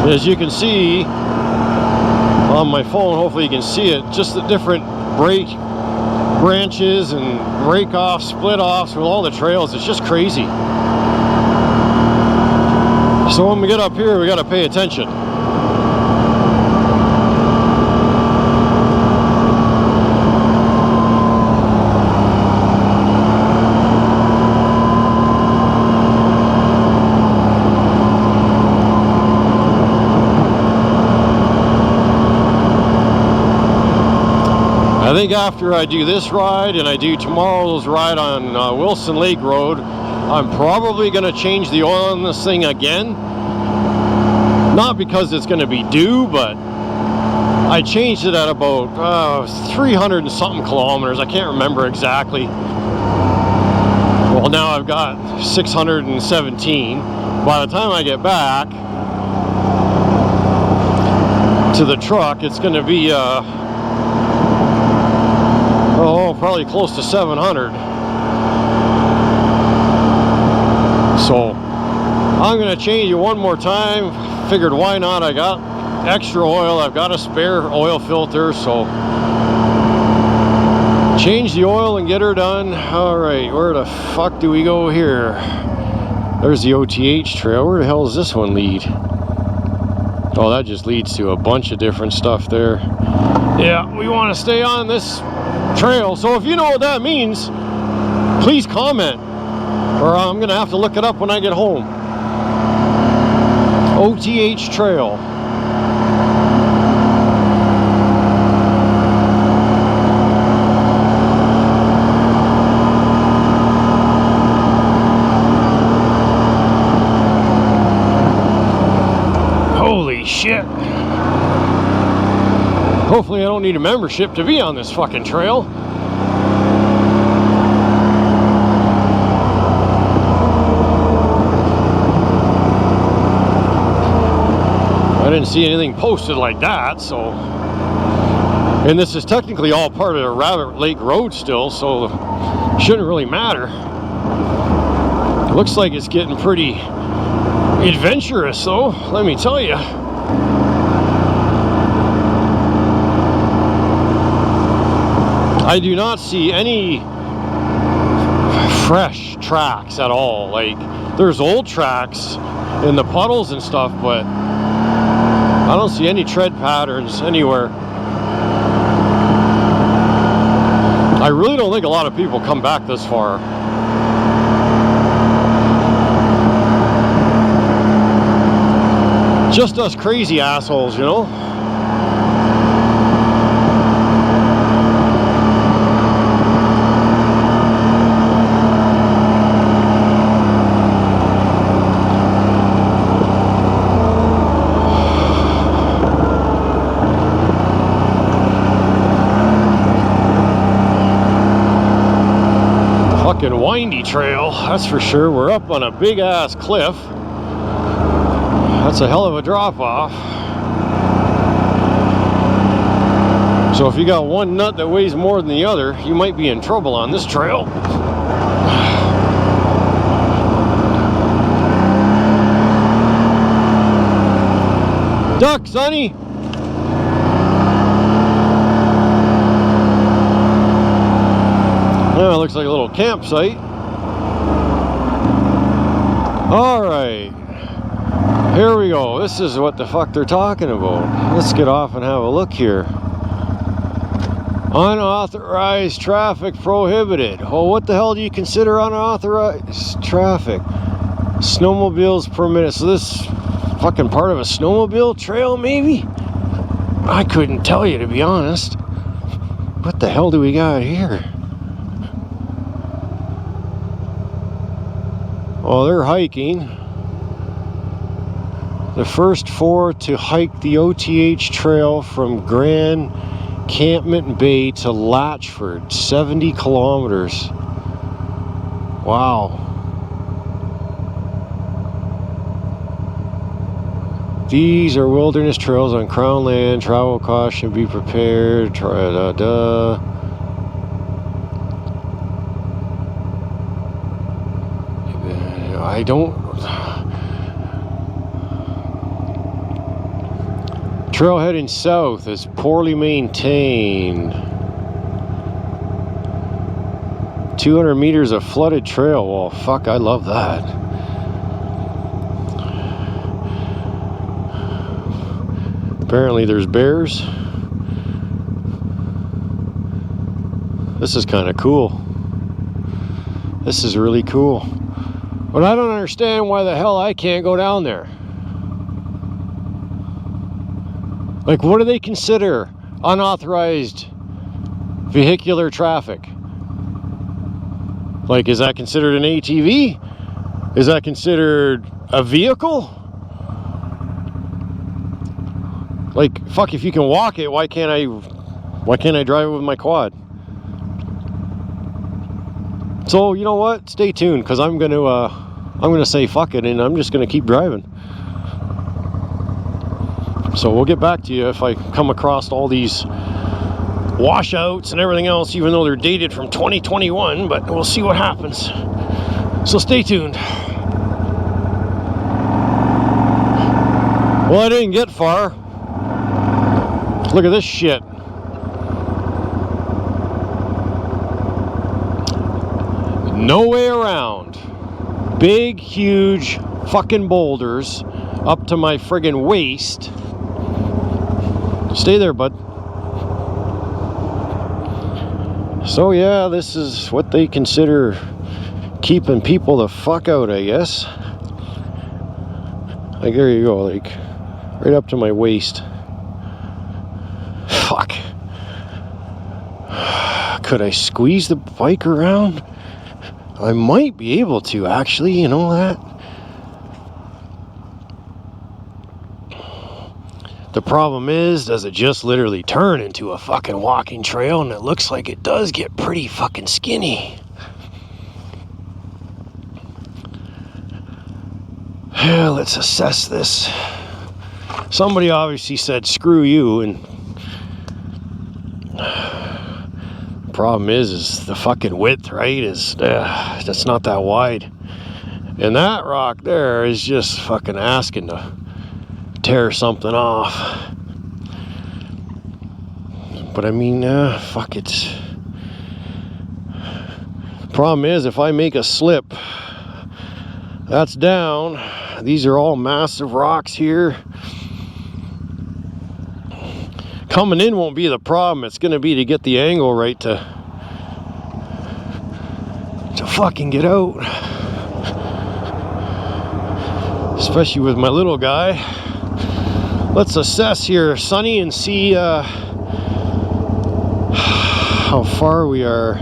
As you can see on my phone, hopefully you can see it, just the different branches and break offs, split offs with all the trails. It's just crazy. So when we get up here, we got to pay attention. I think after I do this ride and I do tomorrow's ride on Wilson Lake Road, I'm probably going to change the oil in this thing again. Not because it's going to be due, but I changed it at about 300 and something kilometers. I can't remember exactly. Well, now I've got 617. By the time I get back to the truck, it's going to be probably close to 700. So I'm going to change it one more time. Figured why not? I got extra oil. I've got a spare oil filter, so change the oil and get her done. All right, where the fuck do we go here? There's the OTH trail. Where the hell does this one lead? Oh, that just leads to a bunch of different stuff there. Yeah, we want to stay on this trail. So if you know what that means, please comment, or I'm gonna have to look it up when I get home. OTH trail. Holy shit. Hopefully I don't need a membership to be on this fucking trail. I didn't see anything posted like that, so. And this is technically all part of the Rabbit Lake Road still, so it shouldn't really matter. It looks like it's getting pretty adventurous though, let me tell you. I do not see any fresh tracks at all. Like, there's old tracks in the puddles and stuff, but I don't see any tread patterns anywhere. I really don't think a lot of people come back this far. Just us crazy assholes, you know? Fucking windy trail, that's for sure. We're up on a big ass cliff. That's a hell of a drop off. So if you got one nut that weighs more than the other, you might be in trouble on this trail. Duck, Sonny! Well, it looks like a little campsite. Alright. Here we go. This is what the fuck they're talking about. Let's get off and have a look here. Unauthorized traffic prohibited. Well, what the hell do you consider unauthorized traffic? Snowmobiles permitted. So this fucking part of a snowmobile trail, maybe? I couldn't tell you, to be honest. What the hell do we got here? Oh, they're hiking. The first 4 to hike the OTH trail from Grand Campment Bay to Latchford, 70 kilometers. Wow. These are wilderness trails on Crown land. Travel caution, be prepared. I don't... Trail heading south is poorly maintained. 200 meters of flooded trail. Well, fuck, I love that. Apparently there's bears. This is kind of cool. This is really cool. But I don't understand why the hell I can't go down there. Like, what do they consider unauthorized vehicular traffic? Like, is that considered an ATV? Is that considered a vehicle? Like, fuck, if you can walk it, why can't I drive it with my quad? So, you know what? Stay tuned, because I'm gonna say fuck it, and I'm just gonna keep driving. So we'll get back to you if I come across all these washouts and everything else, even though they're dated from 2021, but we'll see what happens. So stay tuned. Well, I didn't get far. Look at this shit. No way around. Big, huge fucking boulders up to my friggin' waist. Stay there, bud. So yeah, this is what they consider keeping people the fuck out, I guess. Like, there you go, like, right up to my waist. Fuck. Could I squeeze the bike around? I might be able to, actually, you know that? The problem is, does it just literally turn into a fucking walking trail? And it looks like it does get pretty fucking skinny. Yeah, let's assess this. Somebody obviously said, screw you, and the problem is the fucking width, right, is, that's not that wide. And that rock there is just fucking asking to tear something off. But I mean, fuck it. Problem is, if I make a slip, that's down. These are all massive rocks here. Coming in won't be the problem. It's going to be to get the angle right to fucking get out. Especially with my little guy. Let's assess here, Sonny, and see how far we are.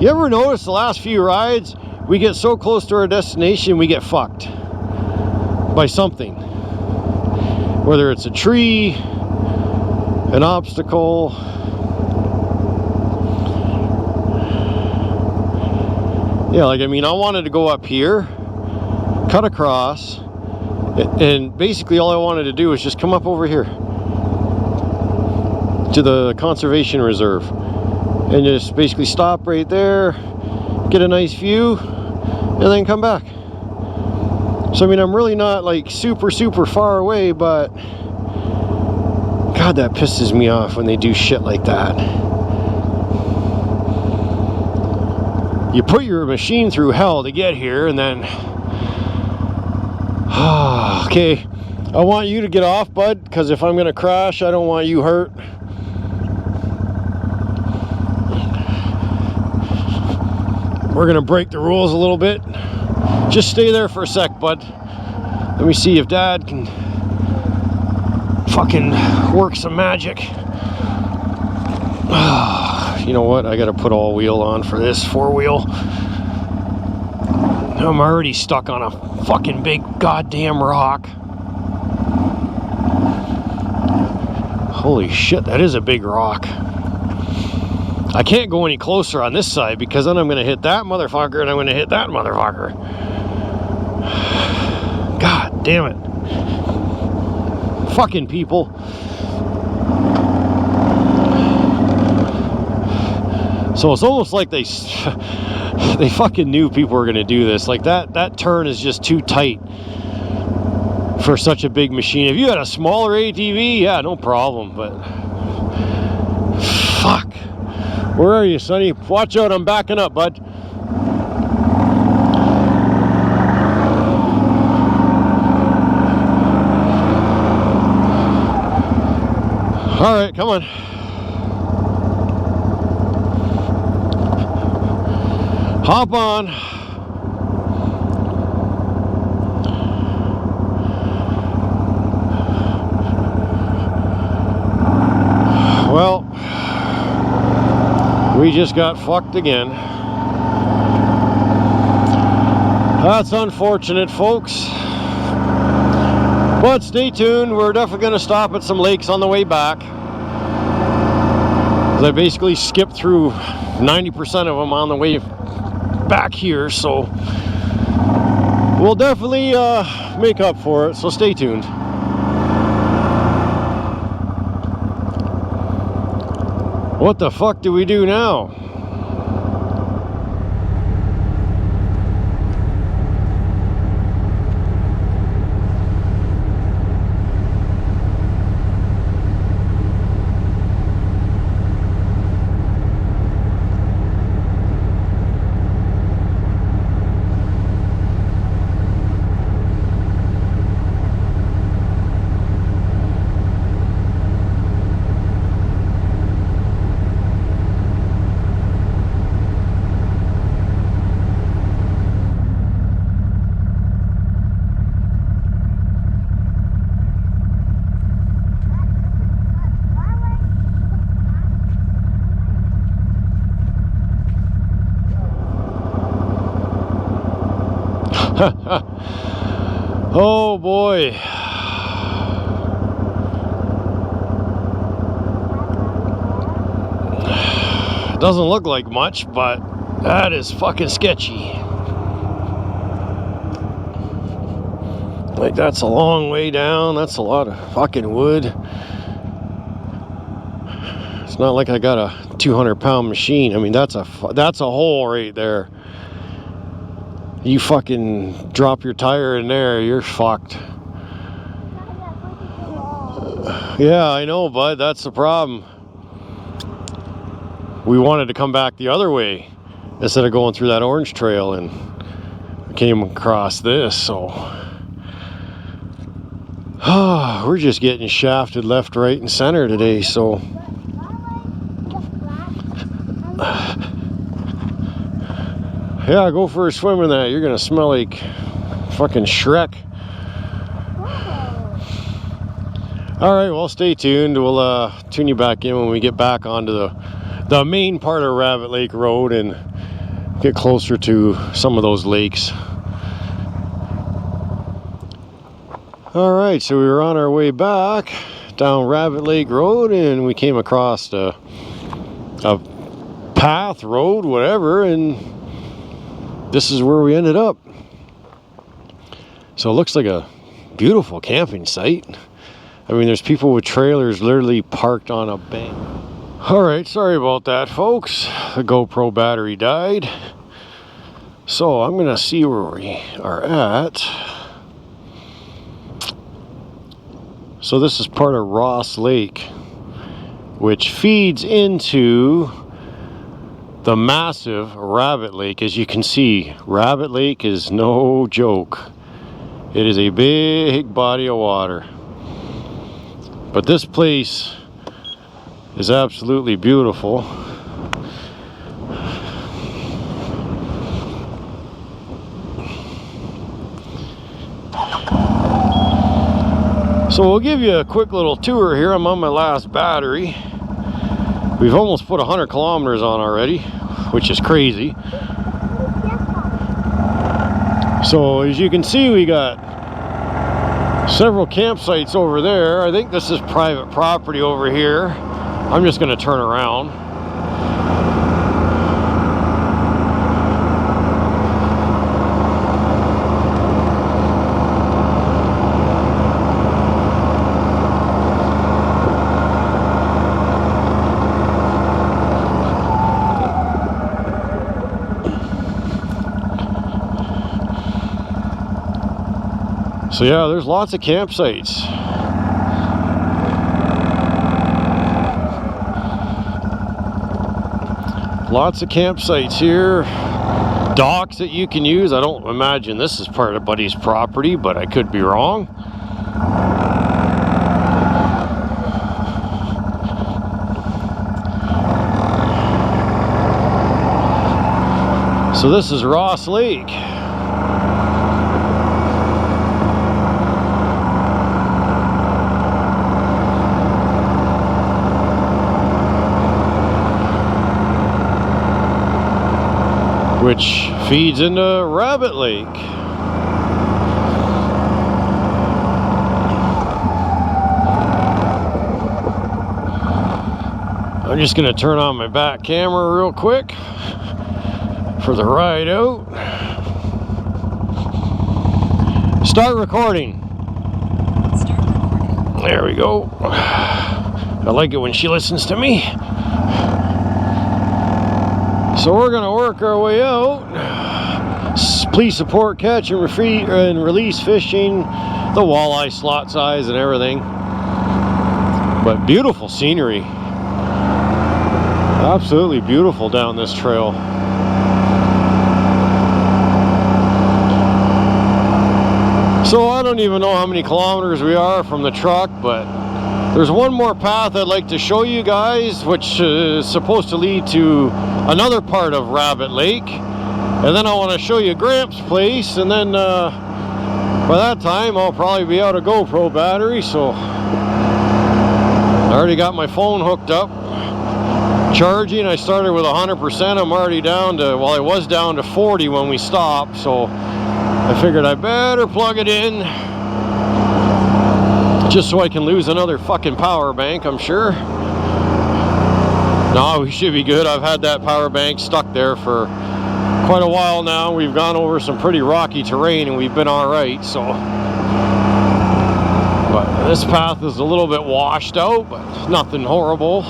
You ever notice the last few rides, we get so close to our destination, we get fucked by something. Whether it's a tree, an obstacle. Yeah, like, I mean, I wanted to go up here, cut across, and basically all I wanted to do was just come up over here to the conservation reserve and just basically stop right there, get a nice view, and then come back. So I mean, I'm really not like super far away, but God, that pisses me off when they do shit like that. You put your machine through hell to get here, and then okay, I want you to get off, bud, because if I'm gonna crash, I don't want you hurt. We're gonna break the rules a little bit. Just stay there for a sec, bud. Let me see if Dad can fucking work some magic. You know what? I gotta put all wheel on for this 4-wheel. I'm already stuck on a fucking big goddamn rock. Holy shit, that is a big rock. I can't go any closer on this side because then I'm gonna hit that motherfucker and I'm gonna hit that motherfucker. God damn it. Fucking people. So it's almost like they fucking knew people were gonna do this. Like that turn is just too tight for such a big machine. If you had a smaller ATV, yeah, no problem, but fuck. Where are you, Sonny? Watch out, I'm backing up, bud. All right, come on. Hop on. Well, we just got fucked again. That's unfortunate, folks. But stay tuned, we're definitely going to stop at some lakes on the way back. I basically skipped through 90% of them on the way back here, so we'll definitely make up for it, so stay tuned. What the fuck do we do now? Oh boy. Doesn't look like much, but that is fucking sketchy. Like, that's a long way down. That's a lot of fucking wood. It's not like I got a 200-pound machine. I mean, that's a hole right there. You fucking drop your tire in there, you're fucked. Yeah, I know, bud. That's the problem. we wanted to come back the other way instead of going through that orange trail, and we came across this. So we're just getting shafted left, right, and center today. So yeah, go for a swim in that. You're gonna smell like fucking Shrek. All right, well, stay tuned. We'll tune you back in when we get back onto the main part of Rabbit Lake Road and get closer to some of those lakes. All right, so we were on our way back down Rabbit Lake Road, and we came across a path, road, whatever, and this is where we ended up. So it looks like a beautiful camping site. I mean, there's people with trailers literally parked on a bank. All right, sorry about that, folks. The GoPro battery died. So I'm gonna see where we are at. So this is part of Ross Lake, which feeds into the massive Rabbit Lake. As you can see, Rabbit Lake is no joke. It is a big body of water. But this place is absolutely beautiful. So we'll give you a quick little tour here. I'm on my last battery. We've almost put 100 kilometers on already, which is crazy. So as you can see, we got several campsites over there. I think this is private property over here. I'm just going to turn around. So yeah, there's lots of campsites. Lots of campsites here. Docks that you can use. I don't imagine this is part of Buddy's property, but I could be wrong. So this is Ross Lake. Which feeds into Rabbit Lake. I'm just going to turn on my back camera real quick for the ride out. Start recording. There we go. I like it when she listens to me. So we're going to work our way out. Please support catch and release fishing, the walleye slot size and everything. But beautiful scenery. Absolutely beautiful down this trail. So I don't even know how many kilometers we are from the truck, but there's one more path I'd like to show you guys, which is supposed to lead to another part of Rabbit Lake. And then I want to show you Gramps' place, and then by that time I'll probably be out of GoPro battery, so I already got my phone hooked up, charging. I started with 100%. I'm already down to, well, I was down to 40 when we stopped, so I figured I better plug it in just so I can lose another fucking power bank, I'm sure. No, we should be good. I've had that power bank stuck there for quite a while now. We've gone over some pretty rocky terrain and we've been all right, so. But this path is a little bit washed out, but nothing horrible.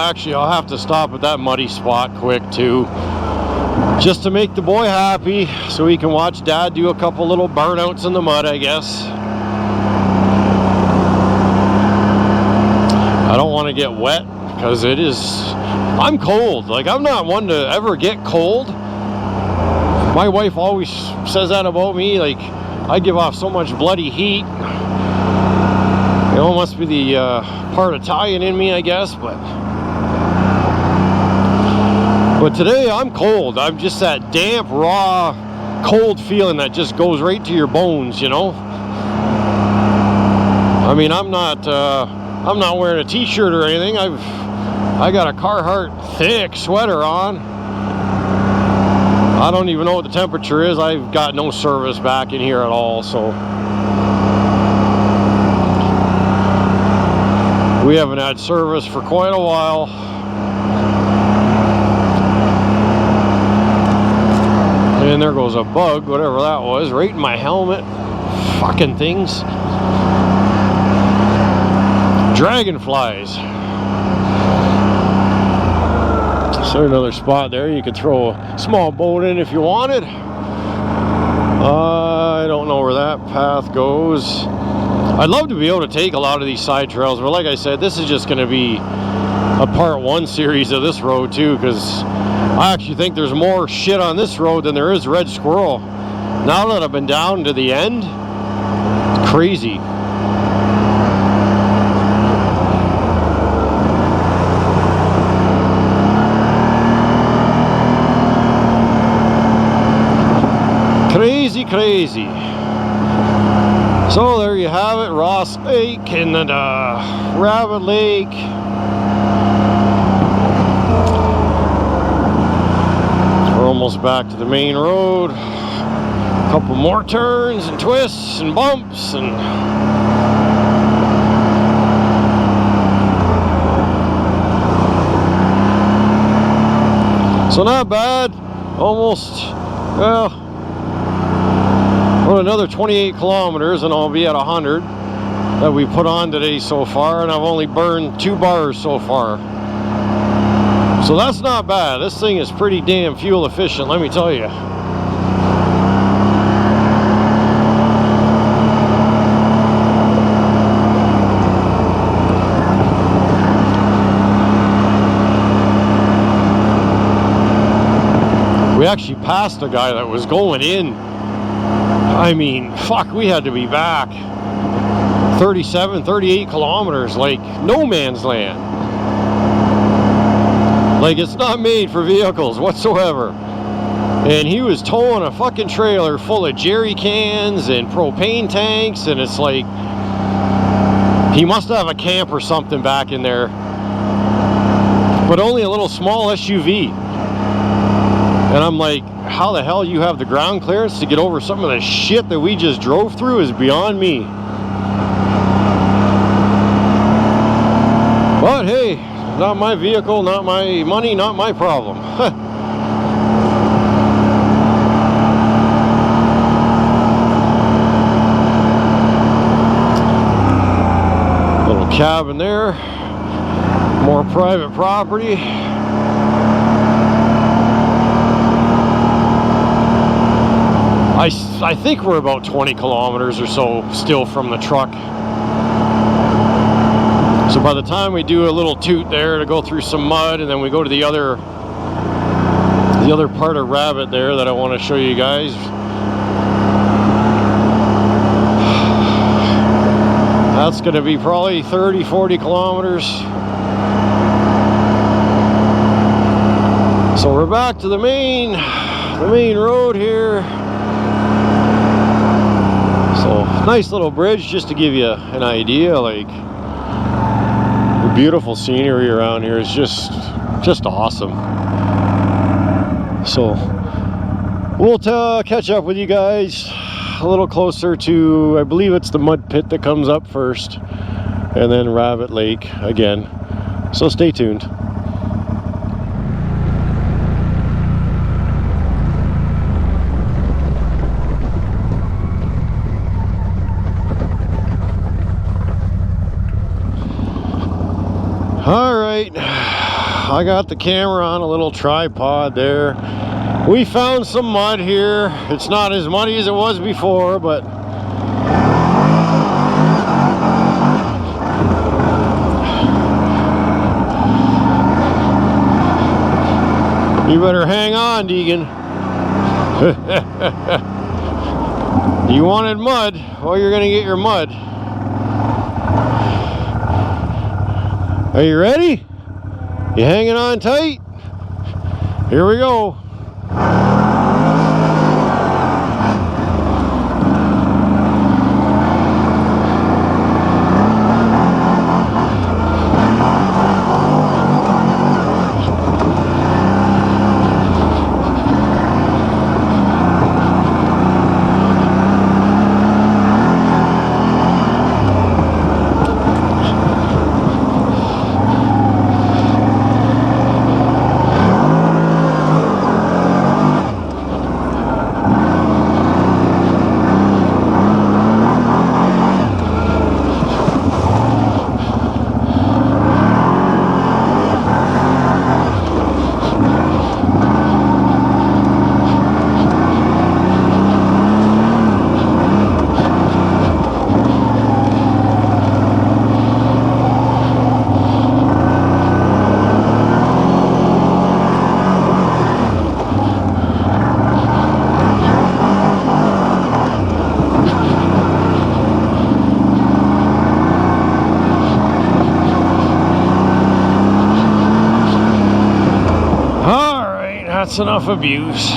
actually, I'll have to stop at that muddy spot quick too, just to make the boy happy, so he can watch Dad do a couple little burnouts in the mud, I guess. I don't want to get wet because I'm cold. Like, I'm not one to ever get cold. My wife always says that about me, like I give off so much bloody heat. You know, it must be the part Italian in me, I guess, but today I'm cold. I'm just that damp, raw, cold feeling that just goes right to your bones, you know? I mean, I'm not wearing a t-shirt or anything. I got a Carhartt thick sweater on. I don't even know what the temperature is. I've got no service back in here at all, so we haven't had service for quite a while. And there goes a bug, whatever that was, right in my helmet. Fucking things. Dragonflies. So another spot there. You could throw a small boat in if you wanted. I don't know where that path goes. I'd love to be able to take a lot of these side trails, but like I said, this is just going to be a part 1 series of this road too, because I actually think there's more shit on this road than there is red squirrel. Now that I've been down to the end, it's crazy. Crazy. So there you have it, Ross Lake and then Rabbit Lake. We're almost back to the main road. A couple more turns and twists and bumps and so not bad. Almost, well, another 28 kilometers and I'll be at 100 that we put on today so far, and I've only burned 2 bars so far. So that's not bad. This thing is pretty damn fuel efficient, let me tell you. We actually passed a guy that was going in. I mean, fuck, we had to be back 37, 38 kilometers, like no man's land. Like, it's not made for vehicles whatsoever. And he was towing a fucking trailer full of jerry cans and propane tanks, and it's like, he must have a camp or something back in there. But only a little small SUV. And I'm like, how the hell you have the ground clearance to get over some of the shit that we just drove through is beyond me. But hey, not my vehicle, not my money, not my problem. Little cabin there, more private property. I think we're about 20 kilometers or so still from the truck. So by the time we do a little toot there to go through some mud, and then we go to the other part of Rabbit there that I want to show you guys. That's going to be probably 30, 40 kilometers. So we're back to the main road here. So nice little bridge, just to give you an idea. Like, the beautiful scenery around here is just awesome. So we'll catch up with you guys a little closer to, I believe it's the mud pit that comes up first, and then Rabbit Lake again. So stay tuned. All right, I got the camera on a little tripod there. We found some mud here. It's not as muddy as it was before, but you better hang on, Deegan. You wanted mud, well, you're gonna get your mud. Are you ready? You hanging on tight? Here we go. That's enough abuse.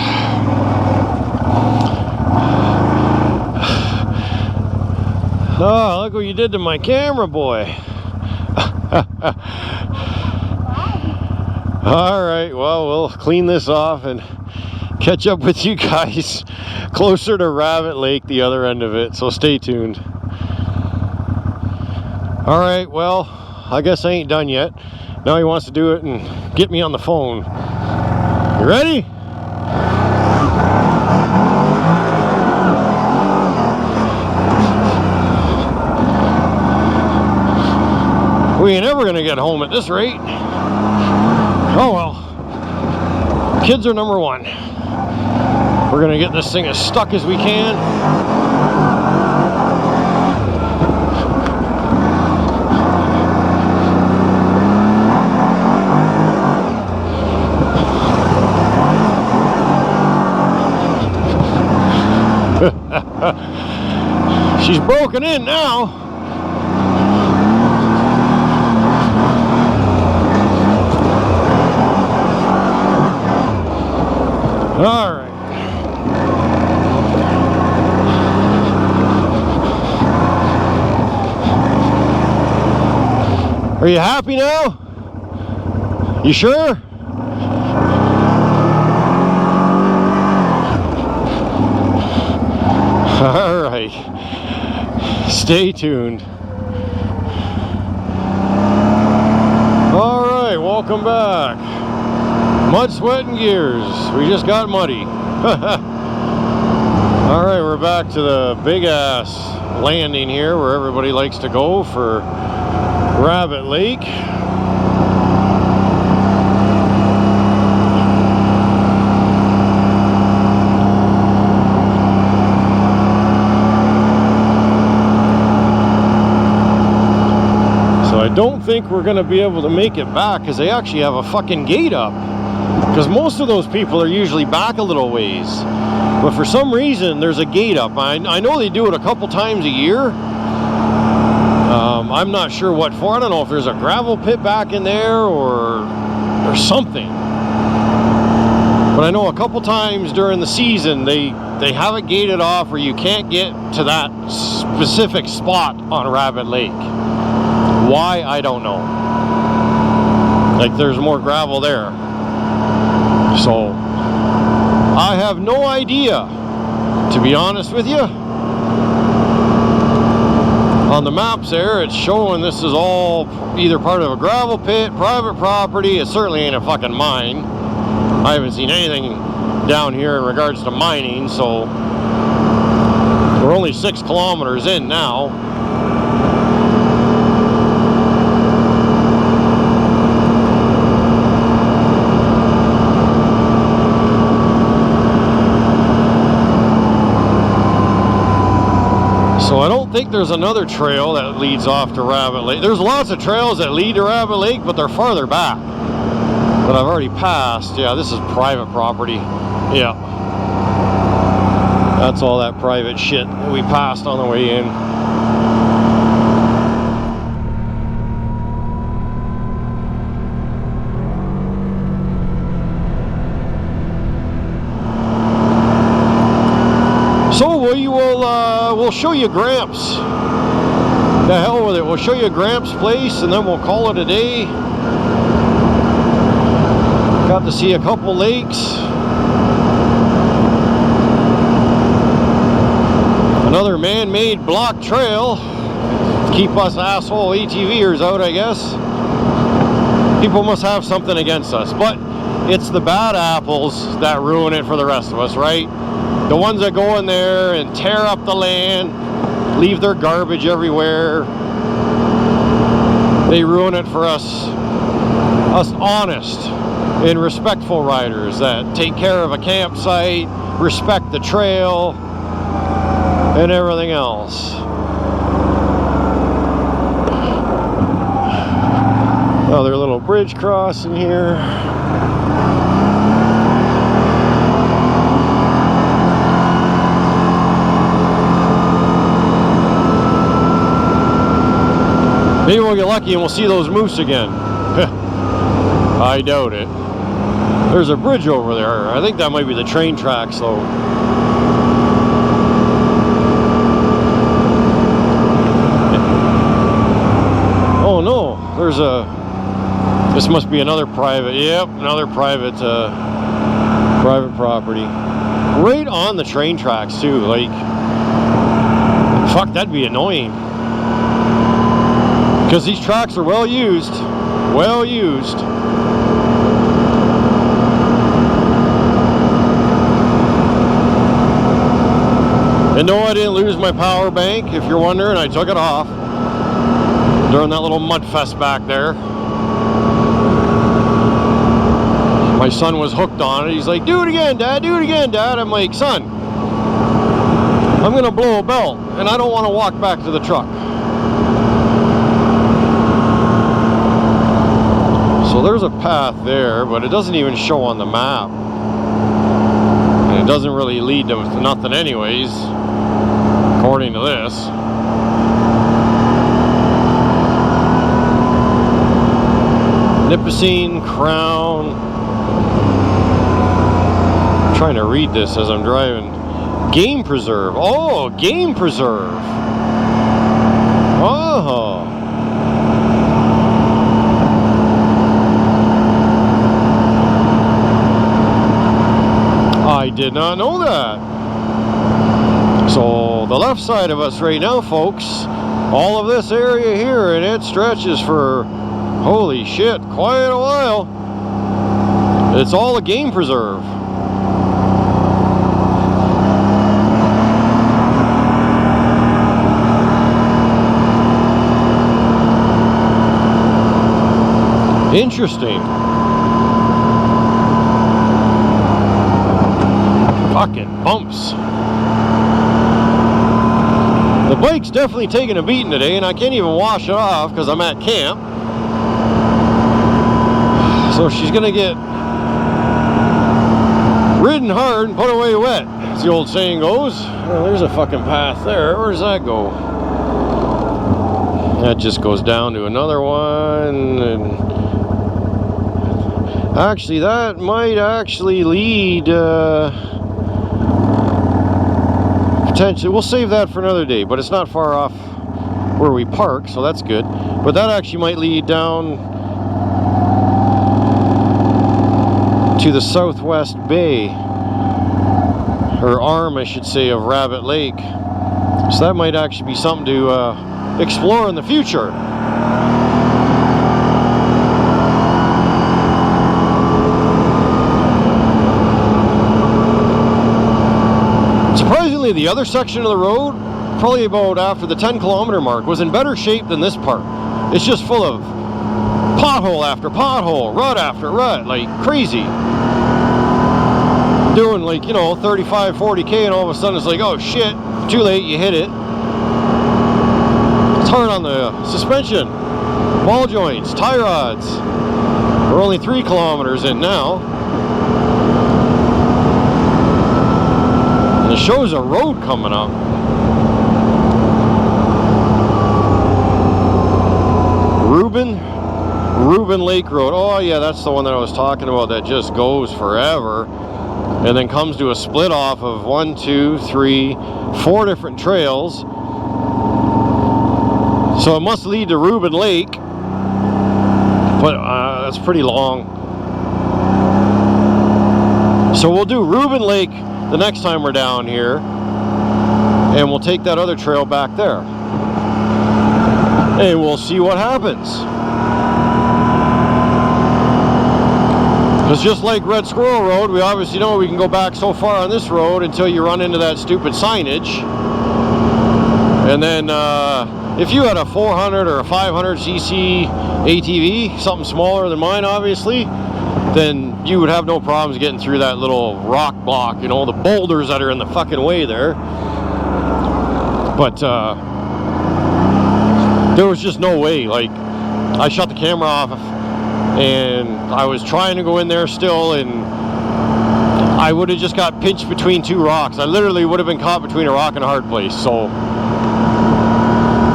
Oh, look what you did to my camera, boy. All right, well, we'll clean this off and catch up with you guys closer to Rabbit Lake, the other end of it, so stay tuned. All right, well, I guess I ain't done yet. Now he wants to do it and get me on the phone. You ready? We ain't ever gonna get home at this rate. Oh well. Kids are number one. We're gonna get this thing as stuck as we can. She's broken in now. All right. Are you happy now? You sure? All right, stay tuned. All right, welcome back. Mud, Sweat, and Gears. We just got muddy. All right, we're back to the big ass landing here where everybody likes to go for Rabbit Lake. I don't think we're gonna be able to make it back because they actually have a fucking gate up, because most of those people are usually back a little ways, but for some reason there's a gate up. I know they do it a couple times a year. I'm not sure what for. I don't know if there's a gravel pit back in there or something, but I know a couple times during the season they have it gated off where you can't get to that specific spot on Rabbit Lake. Why, I don't know. Like, there's more gravel there. So, I have no idea, to be honest with you. On the maps there, it's showing this is all either part of a gravel pit, private property. It certainly ain't a fucking mine. I haven't seen anything down here in regards to mining, so we're only 6 kilometers in now. think there's another trail that leads off to Rabbit Lake. There's lots of trails that lead to Rabbit Lake, but they're farther back that I've already passed. Yeah, this is private property. Yeah. That's all that private shit that we passed on the way in. So we'll show you Gramps. The hell with it. We'll show you Gramps' place and then we'll call it a day. Got to see a couple lakes. Another man-made block trail to keep us asshole ATVers out, I guess. People must have something against us, but it's the bad apples that ruin it for the rest of us, right? The ones that go in there and tear up the land, leave their garbage everywhere. They ruin it for us honest and respectful riders that take care of a campsite, respect the trail, and everything else. Another little bridge crossing here. Maybe we'll get lucky and we'll see those moose again. I doubt it. There's a bridge over there. I think that might be the train tracks though. Oh no, there's a... This must be another private... Yep, another private private property. Right on the train tracks too, like... Fuck, that'd be annoying. Because these tracks are well used. Well used. And no, I didn't lose my power bank, if you're wondering. I took it off during that little mud fest back there. My son was hooked on it. He's like, do it again, Dad, do it again, Dad. I'm like, son, I'm gonna blow a belt and I don't want to walk back to the truck. So there's a path there, but it doesn't even show on the map. And it doesn't really lead to nothing anyways, according to this. Nipissing Crown. I'm trying to read this as I'm driving. Game Preserve. Oh, Game Preserve. Oh. I did not know that. So the left side of us right now, folks, all of this area here, and it stretches for, holy shit, quite a while. It's all a game preserve. Interesting. Fucking bumps. The bike's definitely taking a beating today, and I can't even wash it off because I'm at camp. So she's gonna get ridden hard and put away wet, as the old saying goes. Well, there's a fucking path there. Where does that go? That just goes down to another one, and actually that might actually lead potentially, we'll save that for another day, but it's not far off where we park, so that's good. But that actually might lead down to the southwest bay, or arm I should say, of Rabbit Lake. So that might actually be something to explore in the future. Surprisingly, the other section of the road, probably about after the 10-kilometer mark, was in better shape than this part. It's just full of pothole after pothole, rut after rut, like crazy. Doing like, you know, 35, 40K, and all of a sudden it's like, oh shit, too late, you hit it. hard on the suspension, ball joints, tie rods. We're only 3 kilometers in now. And it shows a road coming up. Reuben Lake Road. Oh yeah, that's the one that I was talking about that just goes forever and then comes to a split off of 1, 2, 3, 4 different trails. So it must lead to Reuben Lake, but that's pretty long. So we'll do Reuben Lake the next time we're down here, and we'll take that other trail back there and we'll see what happens. Because just like Red Squirrel Road, we obviously know we can go back so far on this road until you run into that stupid signage. And then if you had a 400 or a 500cc ATV, something smaller than mine obviously, then you would have no problems getting through that little rock block, you know, the boulders that are in the fucking way there. But there was just no way. Like, I shut the camera off and I was trying to go in there still, and I would have just got pinched between 2 rocks. I literally would have been caught between a rock and a hard place. So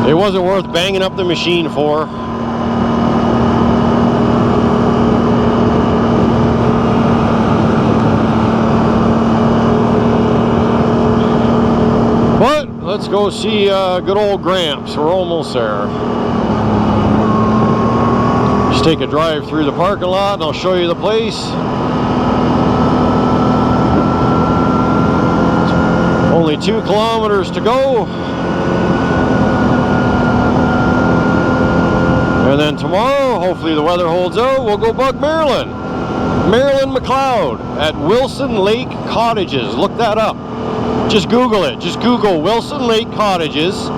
it wasn't worth banging up the machine for. But let's go see good old Gramps. We're almost there. Just take a drive through the parking lot and I'll show you the place. Only 2 kilometers to go. And then tomorrow, hopefully the weather holds out, we'll go bug Marilyn McLeod at Wilson Lake Cottages. Look that up. Just Google it. Just Google Wilson Lake Cottages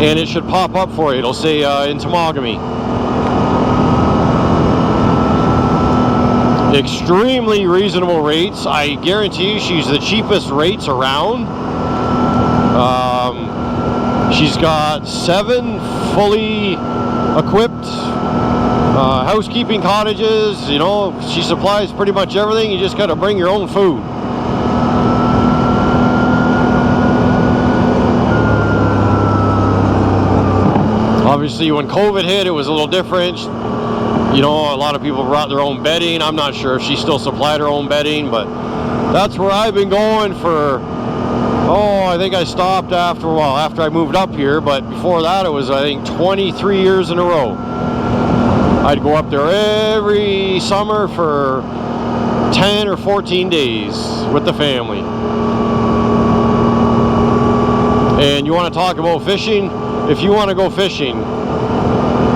and it should pop up for you. It'll say in Temagami. Extremely reasonable rates. I guarantee you she's the cheapest rates around. She's got 7 fully equipped housekeeping cottages. You know, she supplies pretty much everything. You just got to bring your own food. Obviously, when COVID hit, it was a little different. You know, a lot of people brought their own bedding. I'm not sure if she still supplied her own bedding, but that's where I've been going for, I think I stopped after I moved up here, but before that it was, I think, 23 years in a row. I'd go up there every summer for 10 or 14 days with the family. And you want to talk about fishing? If you want to go fishing,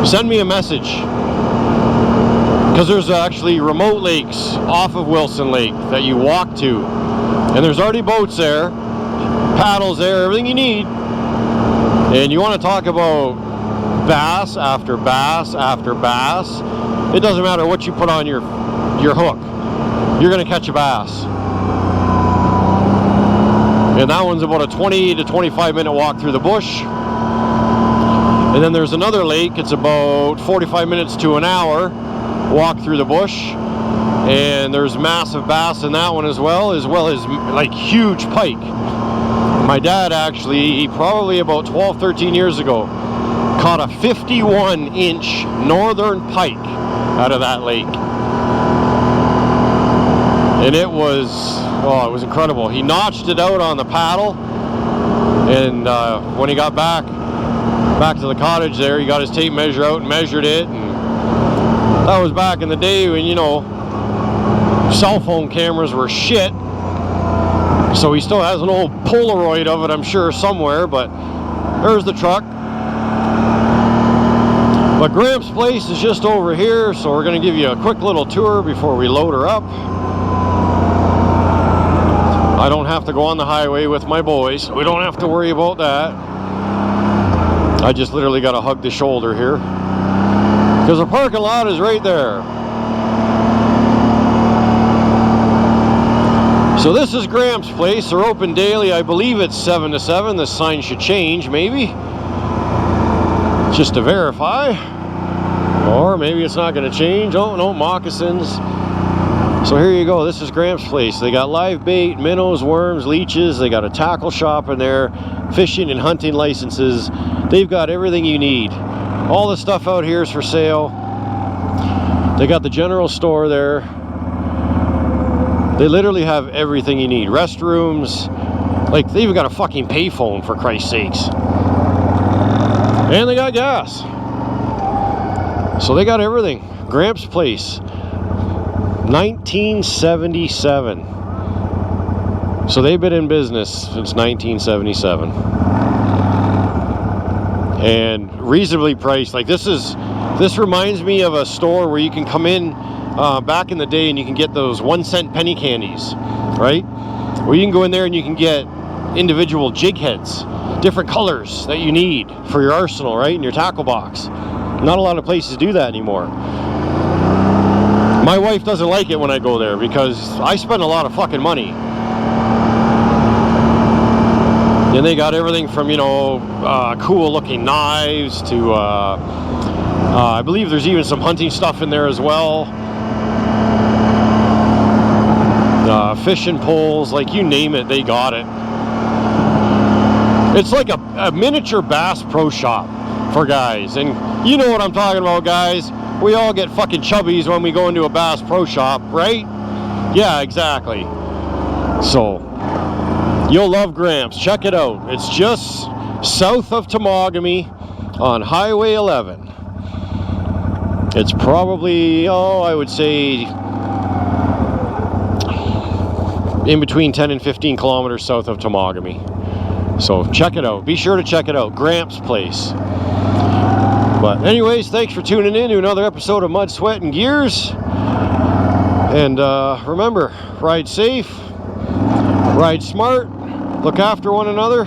send me a message. Because there's actually remote lakes off of Wilson Lake that you walk to. And there's already boats there, paddles there, everything you need. And you want to talk about bass after bass after bass. It doesn't matter what you put on your hook. You're going to catch a bass. And that one's about a 20 to 25 minute walk through the bush. And then there's another lake. It's about 45 minutes to an hour walk through the bush, and there's massive bass in that one as well as like huge pike. My dad actually, probably about 12-13 years ago, caught a 51-inch northern pike out of that lake, and it was incredible. He notched it out on the paddle, and when he got back to the cottage there, he got his tape measure out and measured it. And that was back in the day when, you know, cell phone cameras were shit. So he still has an old Polaroid of it, I'm sure, somewhere, but there's the truck. But Gramps' place is just over here, so we're going to give you a quick little tour before we load her up. I don't have to go on the highway with my boys, so we don't have to worry about that. I just literally got to hug the shoulder here. Because the parking lot is right there. So this is Gramps' place. They're open daily. I believe it's 7 to 7. This sign should change, maybe. just to verify. Or maybe it's not going to change. Oh no, moccasins. So here you go. This is Gramps' place. They got live bait, minnows, worms, leeches. They got a tackle shop in there, fishing and hunting licenses. They've got everything you need. All the stuff out here is for sale. They got the general store there. They literally have everything you need. Restrooms. Like, they even got a fucking payphone, for Christ's sakes. And they got gas. So they got everything. Gramps' place. 1977. So they've been in business since 1977. And reasonably priced. Like, this reminds me of a store where you can come in back in the day and you can get those 1-cent penny candies, right? Where you can go in there and you can get individual jig heads, different colors that you need for your arsenal, right? In your tackle box. Not a lot of places do that anymore. My wife doesn't like it when I go there because I spend a lot of fucking money. And they got everything from, you know, cool looking knives to, I believe there's even some hunting stuff in there as well. Fishing poles, like you name it, they got it. It's like a miniature Bass Pro Shop for guys. And you know what I'm talking about, guys. We all get fucking chubbies when we go into a Bass Pro Shop, right? Yeah, exactly. So, you'll love Gramps. Check it out. It's just south of Temagami on Highway 11. It's probably, I would say in between 10 and 15 kilometers south of Temagami. So check it out. Be sure to check it out. Gramps' place. But anyways, thanks for tuning in to another episode of Mud, Sweat, and Gears. And remember, ride safe, ride smart, look after one another.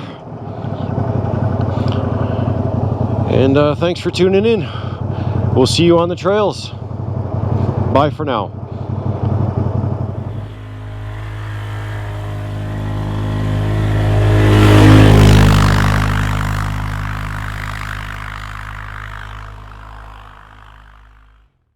And thanks for tuning in. We'll see you on the trails. Bye for now.